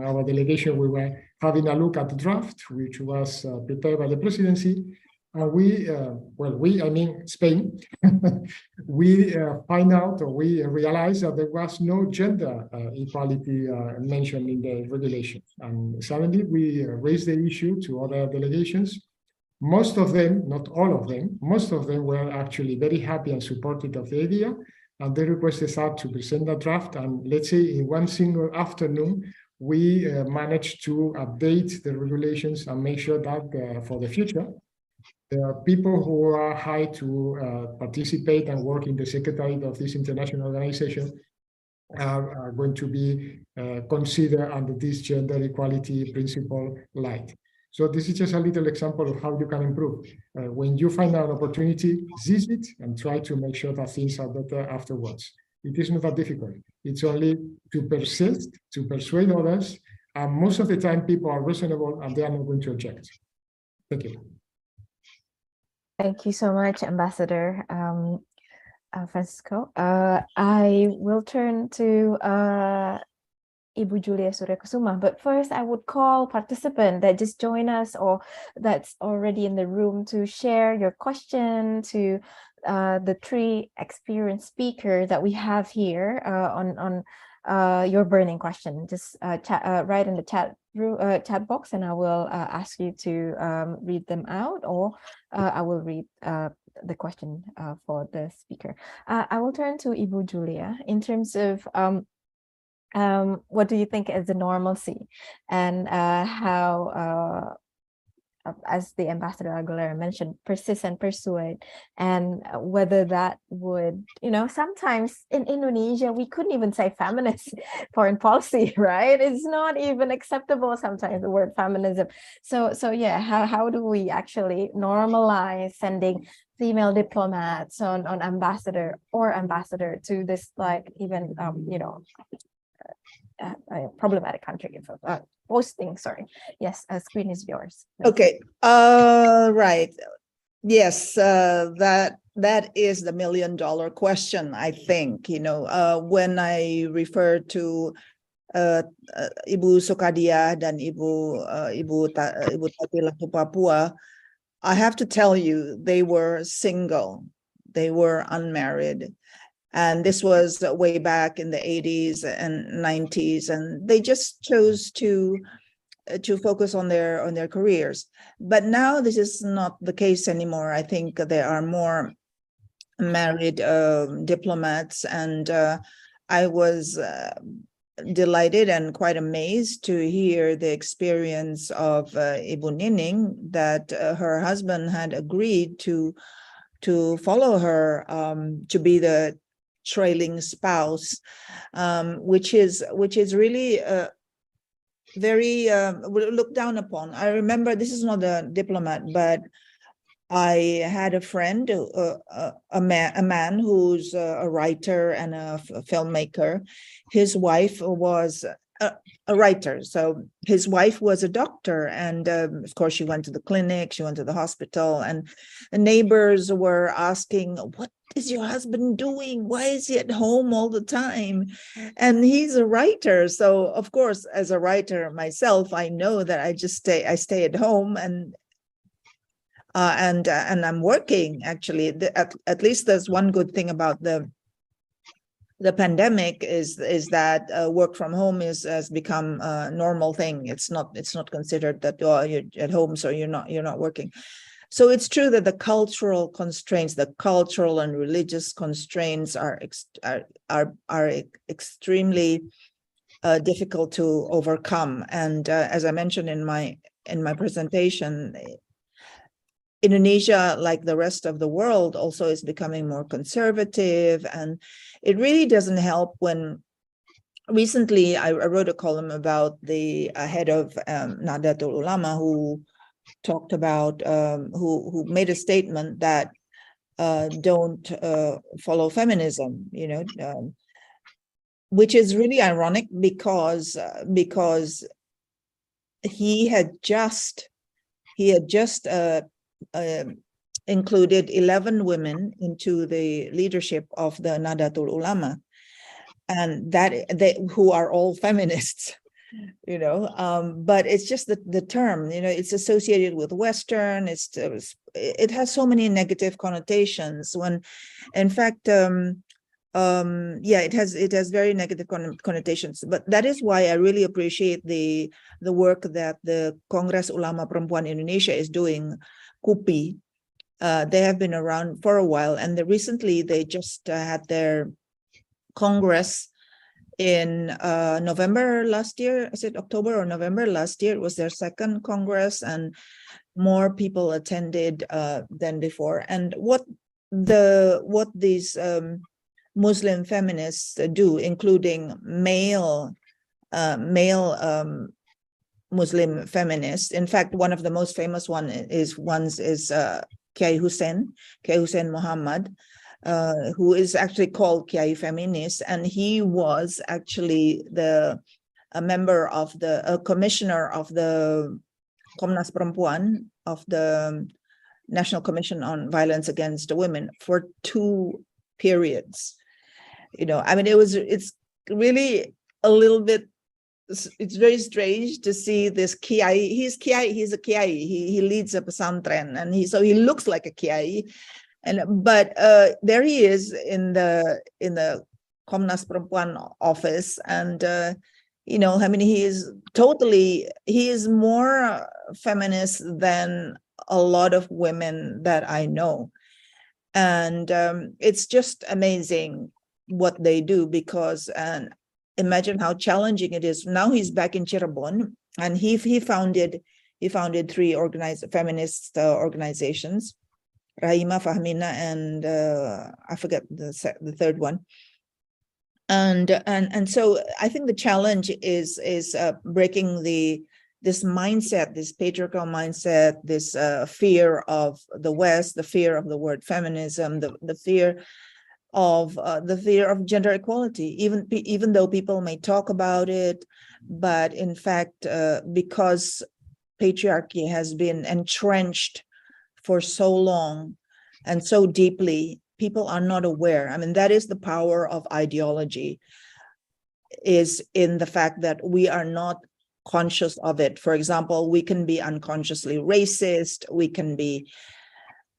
our delegation, we were having a look at the draft, which was prepared by the presidency. And I mean Spain, we find out, or we realized that there was no gender equality mentioned in the regulations. And suddenly we raised the issue to other delegations. Most of them, not all of them, most of them were actually very happy and supportive of the idea. And they requested us to present the draft. And let's say in one single afternoon, we managed to update the regulations and make sure that for the future, the people who are hired to participate and work in the secretariat of this international organization are going to be considered under this gender equality principle light. So this is just a little example of how you can improve. When you find an opportunity, seize it and try to make sure that things are better afterwards. It is not that difficult. It's only to persist, to persuade others, and most of the time people are reasonable and they are not going to object. Thank you. Thank you so much, Ambassador Francisco. I will turn to Ibu Julia Suryakusuma, but first I would call participant that just joined us or that's already in the room to share your question to the three experienced speakers that we have here on your burning question. Just write in the chat box, and I will ask you to read them out, or I will read the question for the speaker. I will turn to Ibu Julia in terms of what do you think is the normalcy, and how, as the Ambassador Aguilera mentioned, persist and persuade, and whether that would, sometimes in Indonesia, we couldn't even say feminist foreign policy, right? It's not even acceptable sometimes, the word feminism. So yeah, how do we actually normalize sending female diplomats on ambassador to this, like, even, a problematic country posting, sorry. Yes, screen is yours. Okay, right. Yes, that is the $1 million question, I think. When I refer to Ibu Sokadia dan Ibu Tati Lampu Papua, I have to tell you, they were single, they were unmarried. And this was way back in the 80s and 90s, and they just chose to focus on their careers. But now this is not the case anymore. I think there are more married diplomats, and I was delighted and quite amazed to hear the experience of Ibu Nining, that her husband had agreed to follow her to be the trailing spouse, which is really very looked down upon. I remember, this is not a diplomat, but I had a friend, a man who's a writer and a filmmaker. His wife was a writer, so his wife was a doctor, and of course she went to the clinic, she went to the hospital, and the neighbors were asking, what is your husband doing? Why is he at home all the time? And he's a writer, so of course, as a writer myself, I know that I stay at home, and I'm working. Actually, at least there's one good thing about the the pandemic is that work from home has become a normal thing. It's not considered that you're at home, so you're not working. So it's true that the cultural constraints, the cultural and religious constraints are extremely difficult to overcome. And as I mentioned in my presentation, Indonesia, like the rest of the world, also is becoming more conservative, and it really doesn't help when recently I wrote a column about the head of Nahdlatul Ulama, who talked about who made a statement that don't follow feminism, which is really ironic because he had just included 11 women into the leadership of the Nahdlatul Ulama, and who are all feminists, but it's just the term, it's associated with Western. It has so many negative connotations when, in fact, it has very negative connotations. But that is why I really appreciate the work that the Kongres Ulama Perempuan Indonesia is doing, KUPI. They have been around for a while, and recently they just had their Congress in November last year. Is it October or November last year? It was their second Congress, and more people attended than before. And what these Muslim feminists do, including male Muslim feminists. In fact, one of the most famous ones is Kiai Hussein Muhammad, who is actually called Kiai Feminist, and he was actually a member of a commissioner of the Komnas Perempuan of the National Commission on Violence Against Women for 2 periods. It's really a little bit, it's very strange to see this Kiai. He's a Kiai. He leads a pesantren, and he looks like a Kiai. But there he is in the Komnas Perempuan office, and he is more feminist than a lot of women that I know, and it's just amazing what they do, because imagine how challenging it is. Now he's back in Cirebon, and he founded 3 feminist organizations, Rahima, Fahmina, and I forget the third one. And so I think the challenge is breaking this mindset, this patriarchal mindset, this fear of the West, the fear of the word feminism, the fear of gender equality, even though people may talk about it, but in fact, because patriarchy has been entrenched for so long and so deeply, people are not aware. I mean, that is the power of ideology, is in the fact that we are not conscious of it. For example, we can be unconsciously racist, we can be,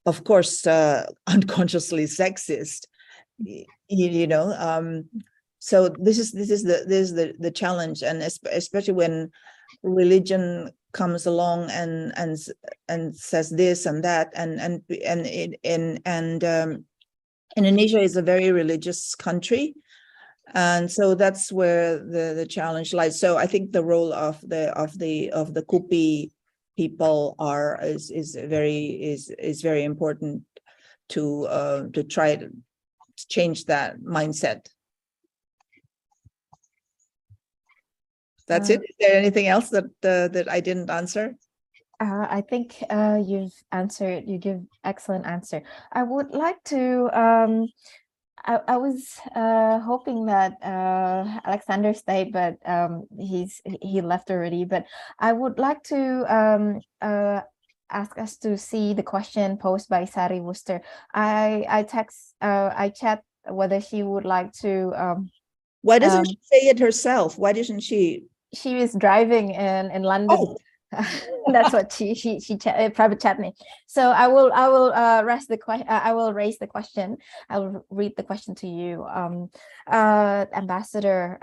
of course, unconsciously sexist. So this is the challenge, and especially when religion comes along and says this and that, and Indonesia is a very religious country, and so that's where the challenge lies. So I think the role of the KUPI people is very important to try to change that mindset. That's it. Is there anything else that I didn't answer? I think you've answered. You give excellent answer. I would like to. I was hoping that Alexander stayed, but he left already. But I would like to ask us to see the question posed by Sari Worcester. I chat whether she would like to. Why doesn't she say it herself? Why doesn't she? She was driving in London. Oh. That's what she private chat me. So I will raise the question. I will read the question to you, Ambassador.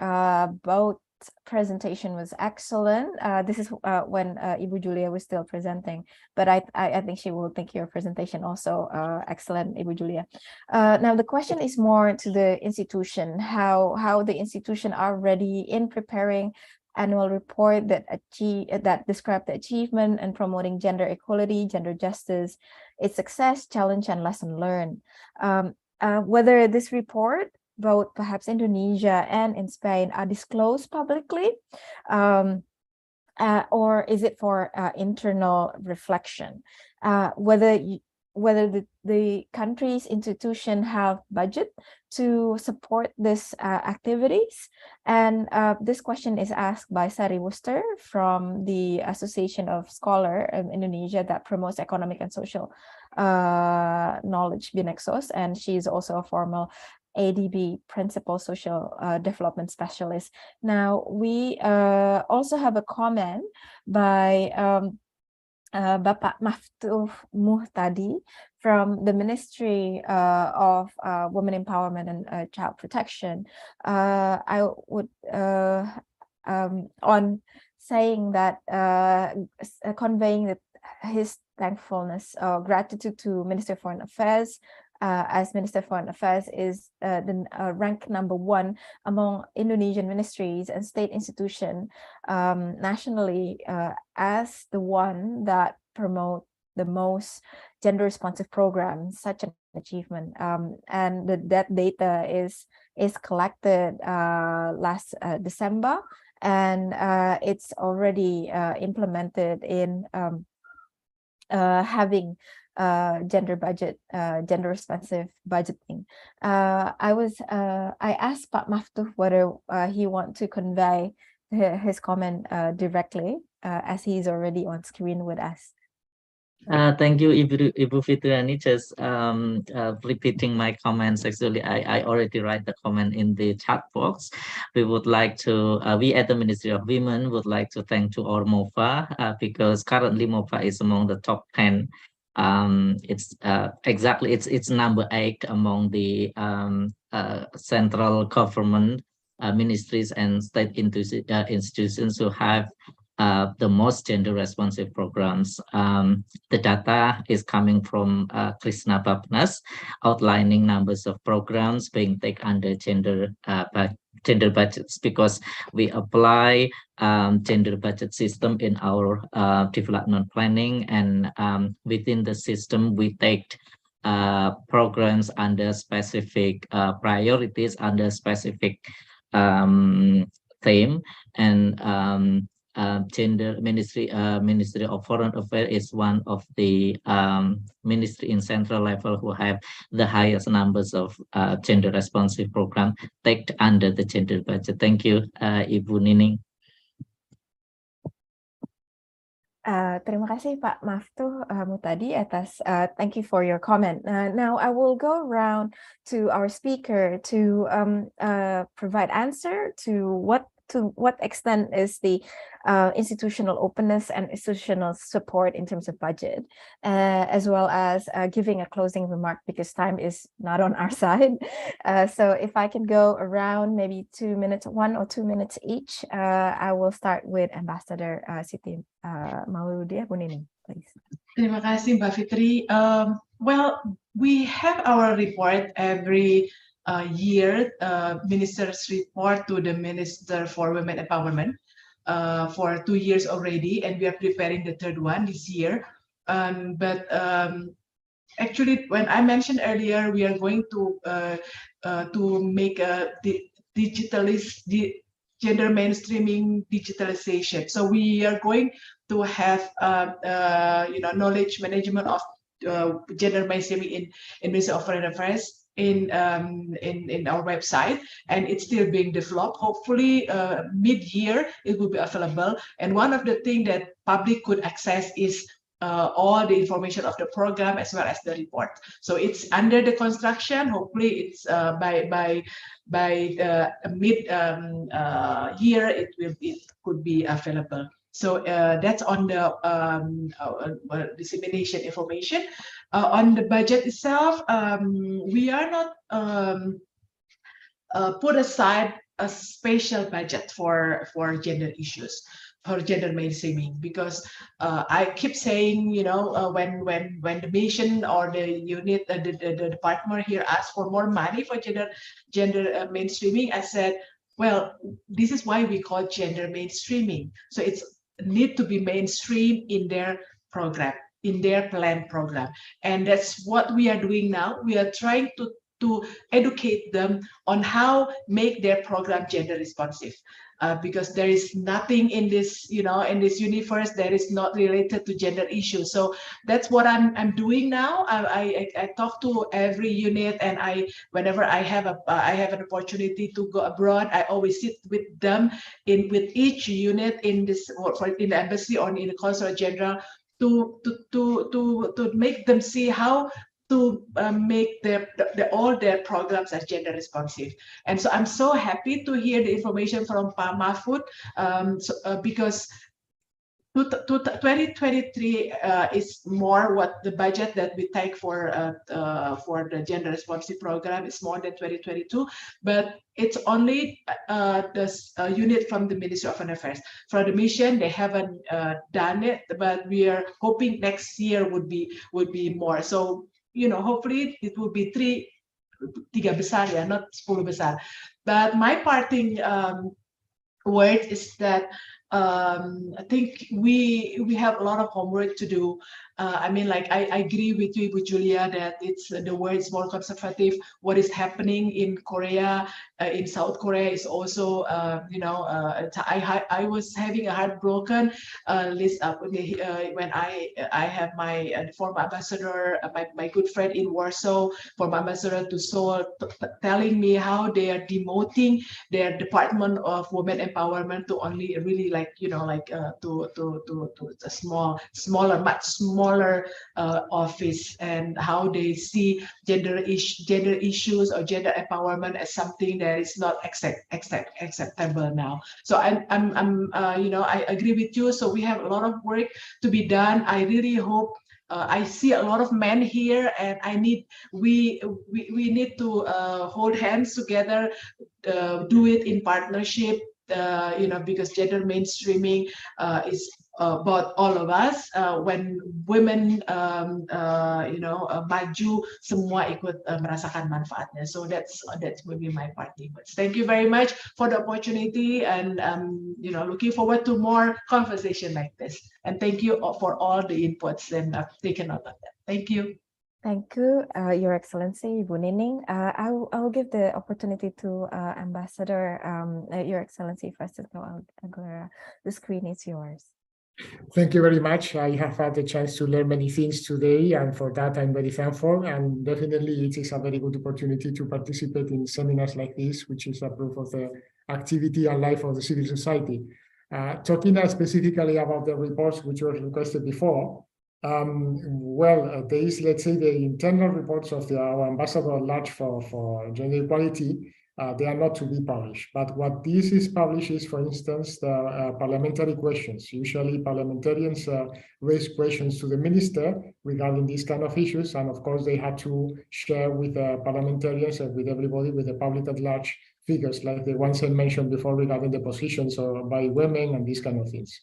Both presentation was excellent. This is when Ibu Julia was still presenting, but I think she will think your presentation also excellent, Ibu Julia. Now the question is more to the institution, how the institution are ready in preparing annual report that describe the achievement and promoting gender equality, gender justice, its success, challenge, and lesson learned. Whether this report, both perhaps Indonesia and in Spain, are disclosed publicly, or is it for internal reflection? Whether the country's institution have budget to support this activities. And this question is asked by Sari Worcester from the Association of Scholar in Indonesia that promotes economic and social knowledge, Binexos, and she is also a former ADB Principal Social Development Specialist. Now, we also have a comment by Bapak Maftuh Muhtadi from the Ministry of Women Empowerment and Child Protection. I would on saying that conveying that his thankfulness or gratitude to Minister of Foreign Affairs, as Minister of Foreign Affairs is the rank #1 among Indonesian ministries and state institutions nationally as the one that promote the most gender responsive programs, such an achievement. And that data is collected last December, and it's already implemented in having gender responsive budgeting. I asked Pak Maftuh whether he want to convey his comment directly, as he's already on screen with us. Thank you, Ibu Fitriani. Just repeating my comments. Actually, I already write the comment in the chat box. We would like to, we at the Ministry of Women would like to thank to our MOFA because currently MOFA is among the top 10. It's exactly it's number 8 among the central government ministries and state institutions who have the most gender responsive programs. The data is coming from Krishna Bapnas, outlining numbers of programs being taken under gender budgets, because we apply gender budget system in our development planning, and within the system we take programs under specific priorities, under specific theme, and Ministry of Foreign Affairs is one of the ministry in central level who have the highest numbers of gender responsive program taken under the gender budget. Thank you, Ibu Nining. Terima kasih Pak Maftuh Muhtadi atas thank you for your comment. Now I will go around to our speaker to provide answer to what extent is the institutional openness and institutional support in terms of budget, as well as giving a closing remark, because time is not on our side. So if I can go around maybe 2 minutes, 1 or 2 minutes each, I will start with Ambassador Siti Mauludia Bu Nining, please. Terima kasih Mbak Fitri. Well, we have our report every year, minister's report to the Minister for Women Empowerment for 2 years already, and we are preparing the 3rd one this year. But actually, when I mentioned earlier, we are going to make a gender mainstreaming digitalization. So we are going to have knowledge management of gender mainstreaming in Ministry of Foreign Affairs in our website, and it's still being developed. Hopefully mid-year it will be available, and one of the things that public could access is all the information of the program as well as the report. So it's under the construction. Hopefully it's by the mid year it could be available. So that's on the dissemination information. On the budget itself, we are not put aside a special budget for gender issues, for gender mainstreaming, because I keep saying, you know, when the mission or the unit, the department here asks for more money for gender mainstreaming, I said, well, this is why we call gender mainstreaming. So it's need to be mainstream in their program, in their plan program, and that's what we are doing now. We are trying to educate them on how make their program gender responsive, because there is nothing in this, you know, in this universe that is not related to gender issues. So that's what I'm doing now. I talk to every unit, and whenever I have an opportunity to go abroad, I always sit with them with each unit in this, or in the embassy or in the consulate general, to make them see how to make all their programs as gender responsive. And so I'm so happy to hear the information from Pa Mahfud, because 2023 is more what the budget that we take for the gender responsive program is more than 2022, but it's only the unit from the Ministry of Foreign Affairs. For the mission, they haven't done it, but we are hoping next year would be more. So, you know, hopefully it will be 3 besar, yeah, not 10 besar. But my parting word is that I think we have a lot of homework to do. I mean, like, I agree with you, Ibu Julia, that it's the world is more conservative. What is happening in Korea, in South Korea, is also, you know, I was having a heartbroken list up when I have my former ambassador, my good friend in Warsaw, former ambassador to Seoul, telling me how they are demoting their Department of Women Empowerment to only really, like, you know, like to a much smaller office, and how they see gender issues or gender empowerment as something that is not acceptable now. So I'm you know, I agree with you. So we have a lot of work to be done. I really hope. I see a lot of men here, and we need to hold hands together, do it in partnership, you know, because gender mainstreaming is about all of us. When women, you know, maju, semua ikut merasakan manfaatnya. So that's maybe my parting words. Thank you very much for the opportunity, and you know, looking forward to more conversation like this. And thank you for all the inputs, and I've taken note of that. Thank you. Thank you, Your Excellency, Ibu Nining. I will give the opportunity to Ambassador, Your Excellency Francisco Aguilera. The screen is yours. Thank you very much. I have had the chance to learn many things today, and for that I'm very thankful. And definitely it is a very good opportunity to participate in seminars like this, which is a proof of the activity and life of the civil society. Talking specifically about the reports which were requested before, there is, let's say, the internal reports of our ambassador at large for gender equality. They are not to be published. But what this is published is, for instance, the parliamentary questions. Usually parliamentarians raise questions to the minister regarding these kind of issues. And of course, they had to share with the parliamentarians and with everybody, with the public at large, figures like the ones I mentioned before regarding the positions by women and these kind of things.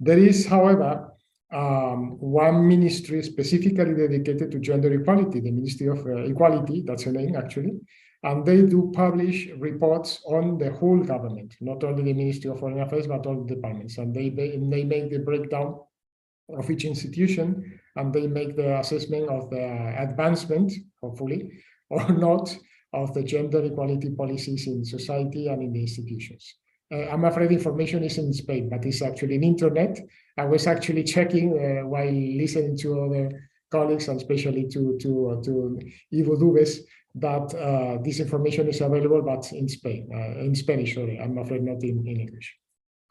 There is, however, one ministry specifically dedicated to gender equality, the Ministry of Equality, that's the name actually, and they do publish reports on the whole government, not only the Ministry of Foreign Affairs, but all the departments, and they make the breakdown of each institution, and they make the assessment of the advancement, hopefully, or not, of the gender equality policies in society and in the institutions. I'm afraid information is in Spain, but it's actually in internet. I was actually checking while listening to other colleagues, and especially to Ivo Dubes, that this information is available, but in Spanish, sorry, I'm afraid not in English.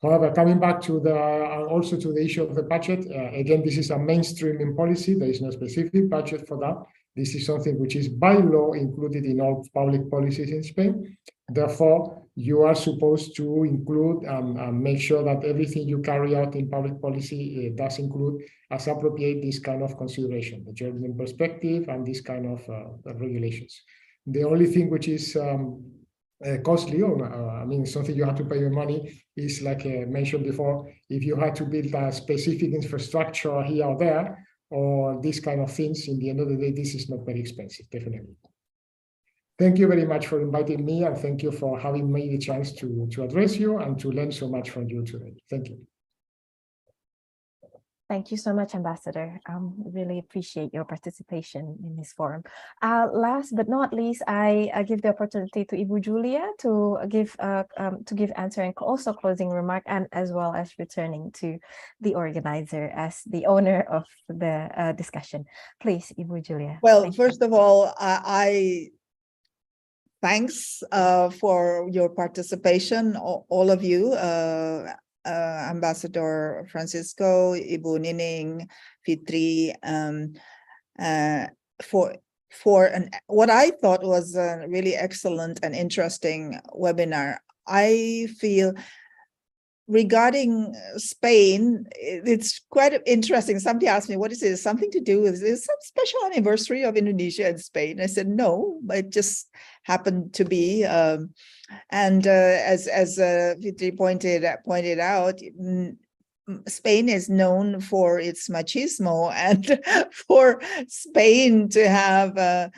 However, coming back to also to the issue of the budget, again, this is a mainstreaming policy. There is no specific budget for that. This is something which is by law included in all public policies in Spain. Therefore, you are supposed to include and make sure that everything you carry out in public policy does include, as appropriate, this kind of consideration, the gender perspective and this kind of regulations. The only thing which is costly, or I mean, something you have to pay your money is, like mentioned before, if you had to build a specific infrastructure here or there, or these kind of things, in the end of the day, this is not very expensive, definitely. Thank you very much for inviting me, and thank you for having me the chance to address you and to learn so much from you today. Thank you. Thank you so much, Ambassador. Really appreciate your participation in this forum. Last but not least, I give the opportunity to Ibu Julia to give answer and also closing remark, and as well as returning to the organizer as the owner of the discussion. Please, Ibu Julia. Well, first of all, I thanks for your participation, all of you. Ambassador Francisco, Ibu Nining, Fitri, for what I thought was a really excellent and interesting webinar. I feel regarding Spain, it's quite interesting. Somebody asked me, what is it? Something to do with this, some special anniversary of Indonesia and Spain? I said, no, but it just happened to be. As Fitri pointed out, Spain is known for its machismo, and for Spain to have a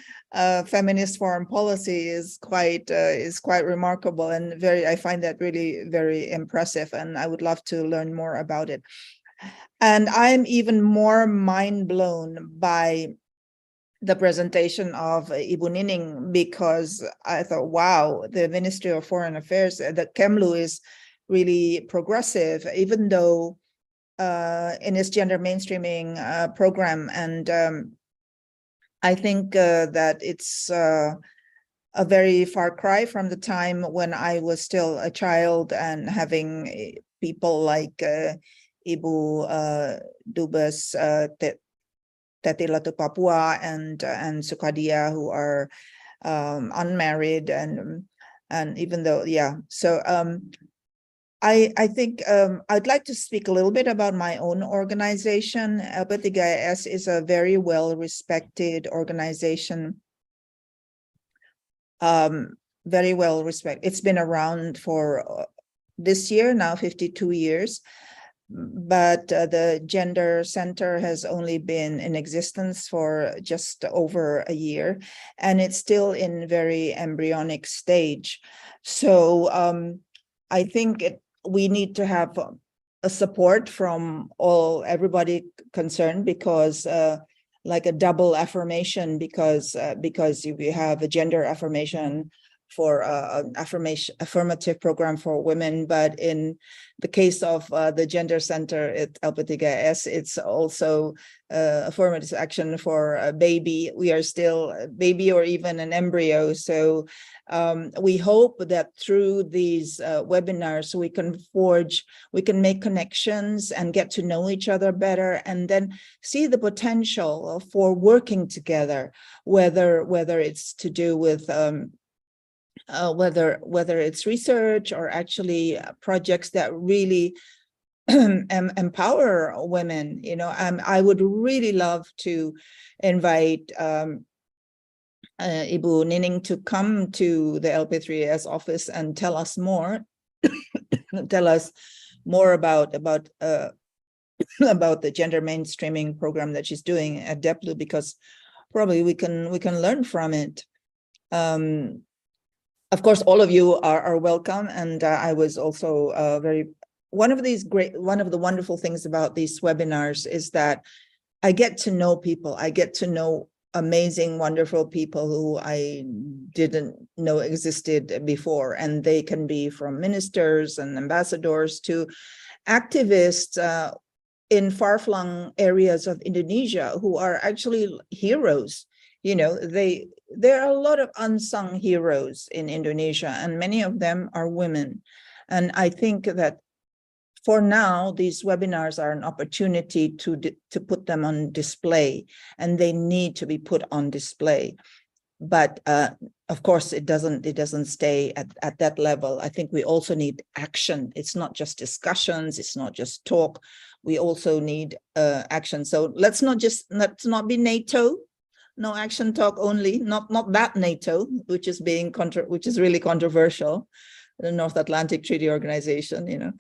feminist foreign policy is quite remarkable, and I find that really very impressive, and I would love to learn more about it. And I'm even more mind blown by the presentation of Ibu Nining, because I thought, wow, the Ministry of Foreign Affairs, the Kemlu is really progressive, even though in its gender mainstreaming program. And I think that it's a very far cry from the time when I was still a child, and having people like Ibu Dubes Teti Latu Papua and Sukadia, who are unmarried, and even though, yeah. So I think I'd like to speak a little bit about my own organization. LP3S is a very well-respected organization. Very well respected. It's been around for this year now 52 years. But the Gender Center has only been in existence for just over a year, and it's still in very embryonic stage. So I think we need to have a support from everybody concerned, because like a double affirmation, because we have a gender affirmation for affirmative program for women, but in the case of the Gender Center at LP3S, it's also affirmative action for a baby. We are still a baby or even an embryo. So we hope that through these webinars, we can make connections and get to know each other better, and then see the potential for working together, whether it's to do with whether it's research or actually projects that really empower women. You know, I would really love to invite Ibu Nining to come to the LP3S office and tell us more, about the gender mainstreaming program that she's doing at DEPLU, because probably we can learn from it. Of course, all of you are welcome, and I was also one of the wonderful things about these webinars is that I get to know people. I get to know amazing, wonderful people who I didn't know existed before, and they can be from ministers and ambassadors to activists in far-flung areas of Indonesia who are actually heroes. You know, there are a lot of unsung heroes in Indonesia, and many of them are women. And I think that for now, these webinars are an opportunity to put them on display, and they need to be put on display. But of course, it doesn't stay at that level. I think we also need action. It's not just discussions. It's not just talk. We also need action. So let's not be NATO. No action talk only. Not that NATO, which is really controversial. The North Atlantic Treaty Organization, you know.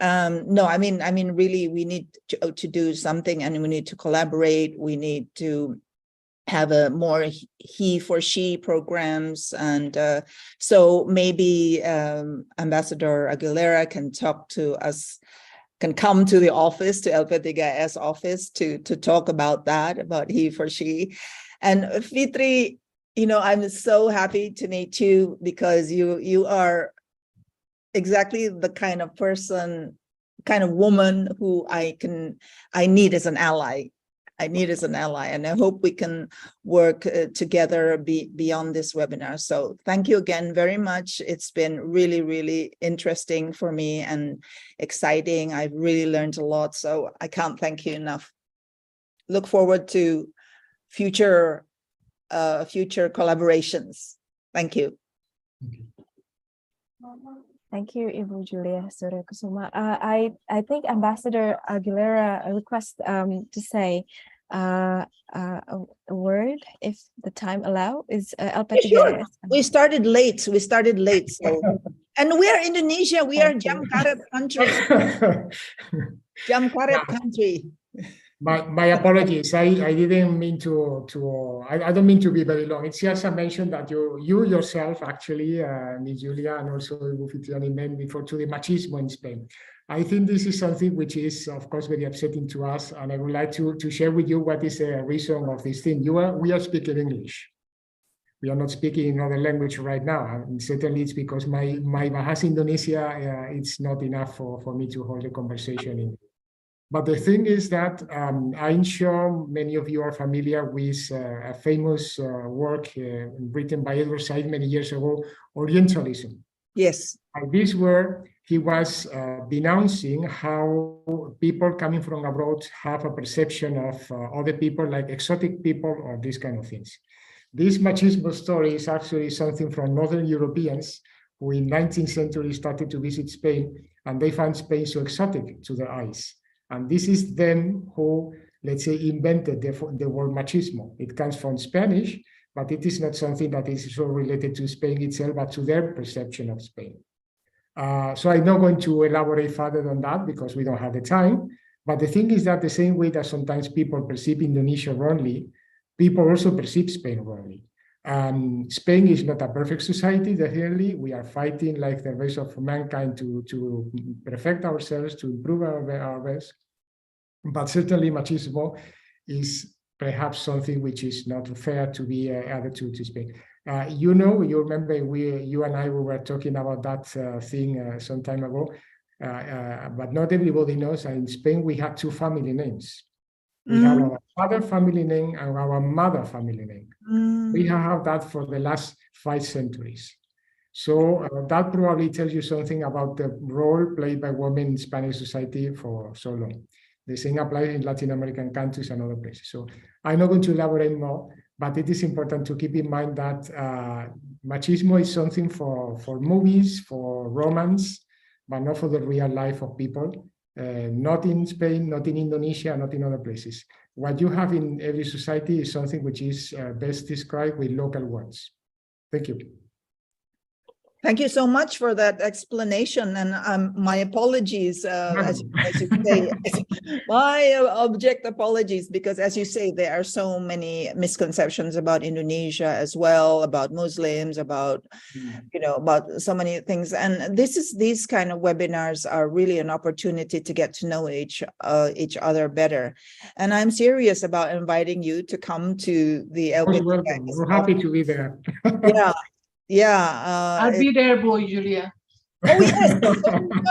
No, I mean, really, we need to do something, and we need to collaborate. We need to have a more he for she programs, and so maybe Ambassador Aguilera can talk to us, can come to the office, to LP3S office, to talk about that, about he for she. And Fitri, you know, I'm so happy to meet you, because you are exactly the kind of person, kind of woman who I need as an ally. And I hope we can work together beyond this webinar. So thank you again very much. It's been really, really interesting for me and exciting. I've really learned a lot, so I can't thank you enough. Look forward to future collaborations. Thank you. Thank you, Ibu Julia Suryakusuma. I think Ambassador Aguilera requests to say a word, if the time allow, is LP3S. Sure. We started late, so and we are Indonesia, we are Jam Karet country. Jam Karet country. My apologies. I didn't mean I don't mean to be very long. It's just a mention that you yourself, actually, Ms. Julia, and also Ibu Fitriani, meant before to the machismo in Spain. I think this is something which is, of course, very upsetting to us, and I would like to share with you what is the reason of this thing. We are speaking English. We are not speaking another language right now, and certainly it's because my Bahasa Indonesia, it's not enough for me to hold a conversation in. But the thing is that I'm sure many of you are familiar with a famous work written by Edward Said many years ago, Orientalism. Yes. By this word, he was denouncing how people coming from abroad have a perception of other people like exotic people or these kind of things. This machismo story is actually something from Northern Europeans who in 19th century started to visit Spain, and they found Spain so exotic to their eyes. And this is them who, let's say, invented the word machismo. It comes from Spanish, but it is not something that is so related to Spain itself, but to their perception of Spain. So I'm not going to elaborate further on that because we don't have the time. But the thing is that the same way that sometimes people perceive Indonesia wrongly, people also perceive Spain wrongly. Spain is not a perfect society, definitely. We are fighting like the rest of mankind to perfect ourselves, to improve our best. But certainly machismo is perhaps something which is not fair to be added to Spain. You remember you and I were talking about that thing some time ago, but not everybody knows. In Spain, we have two family names. We have our father family name and our mother family name. We have that for the last 5 centuries. So that probably tells you something about the role played by women in Spanish society for so long. The same applies in Latin American countries and other places. So I'm not going to elaborate more, but it is important to keep in mind that machismo is something for movies, for romance, but not for the real life of people. Not in Spain, not in Indonesia, not in other places. What you have in every society is something which is best described with local words. Thank you. Thank you so much for that explanation, and my apologies, as you say, my abject apologies, because as you say, there are so many misconceptions about Indonesia as well, about Muslims, about about so many things, and these kind of webinars are really an opportunity to get to know each other better, and I'm serious about inviting you to come to the LP3S. We're happy to be there. Yeah. I'll be there, boy, Julia. Oh yes, oh,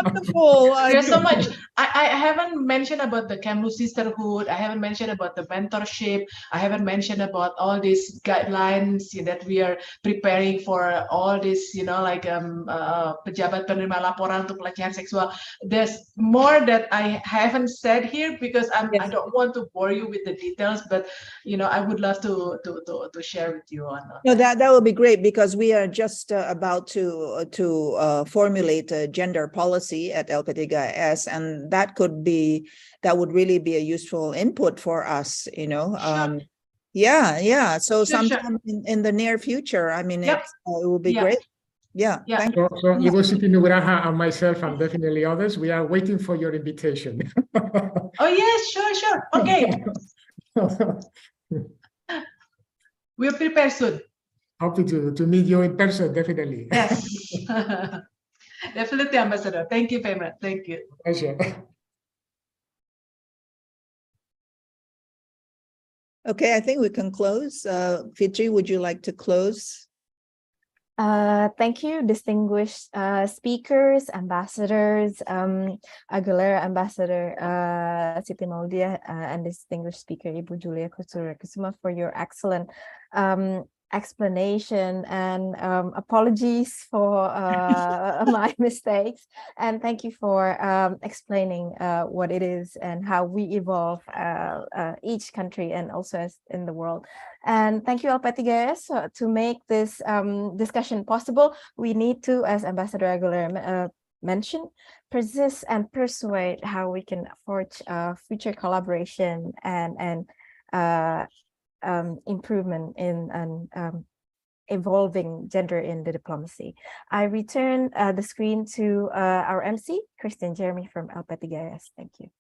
wonderful. There's so much. I haven't mentioned about the Kemlu sisterhood. I haven't mentioned about the mentorship. I haven't mentioned about all these guidelines that we are preparing for all this, like pejabat penerima laporan untuk pelecehan seksual. There's more that I haven't said here because I don't want to bore you with the details, but I would love to share with you on. No, that would be great because we are just about to formulate a gender policy at LP3S, and that would really be a useful input for us. Sure. Yeah. So Sure. sometime in the near future, I mean, Yep. it will be great. Yeah. Thank you. So Ibu Siti Nugraha and myself, and definitely others, we are waiting for your invitation. Oh yes, sure. Okay. We'll prepare soon. Happy to meet you in person, definitely. Yes. Definitely, Ambassador. Thank you very much. Thank you. Pleasure. Okay, I think we can close. Fitri, would you like to close? Thank you, distinguished speakers, ambassadors, Aguilera Ambassador Siti Maulia, and distinguished speaker Ibu Julia Kusuma for your excellent explanation, and apologies for my mistakes, and thank you for explaining what it is and how we evolve each country and also as in the world. And thank you, LP3S, to make this discussion possible. We need to, as Ambassador Aguilera mentioned, persist and persuade how we can forge future collaboration and improvement in evolving gender in the diplomacy. I return the screen to our MC, Christian Jeremy from LP3S. Thank you.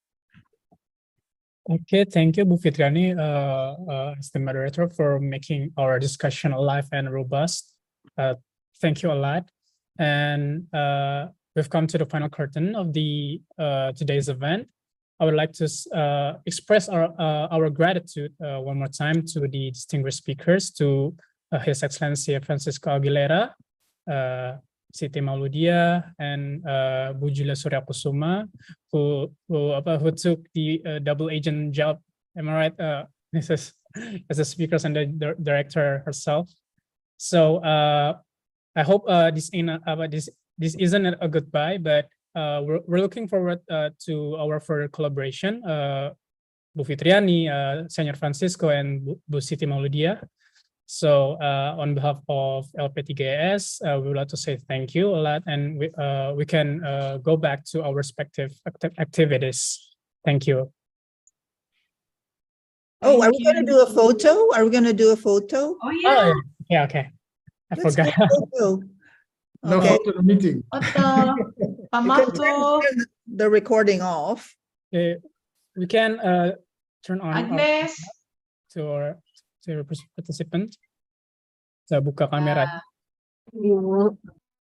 Okay, thank you, Bu Fitriani, as the moderator, for making our discussion alive and robust. Thank you a lot. And we've come to the final curtain of the today's event. I would like to express our gratitude one more time to the distinguished speakers, to His Excellency Francisco Aguilera, Siti Maulia, and Bu Julia Surya Kusuma, who took the double agent job. Am I right? As the speakers and the director herself. So I hope this isn't a goodbye, but we're looking forward to our further collaboration. Bu Fitriani, Senor Francisco, and Bu Siti Maulia. So on behalf of LP3S, we would like to say thank you a lot, and we can go back to our respective activities. Thank you. Oh, are we going to do a photo? Are we going to do a photo? Oh yeah. Oh, yeah, okay. I Let's forgot. do a photo. No Okay. photo meeting. Foto. You Pamatu. can turn the recording off. We can turn on Agnes. to our participant. Saya buka kamera.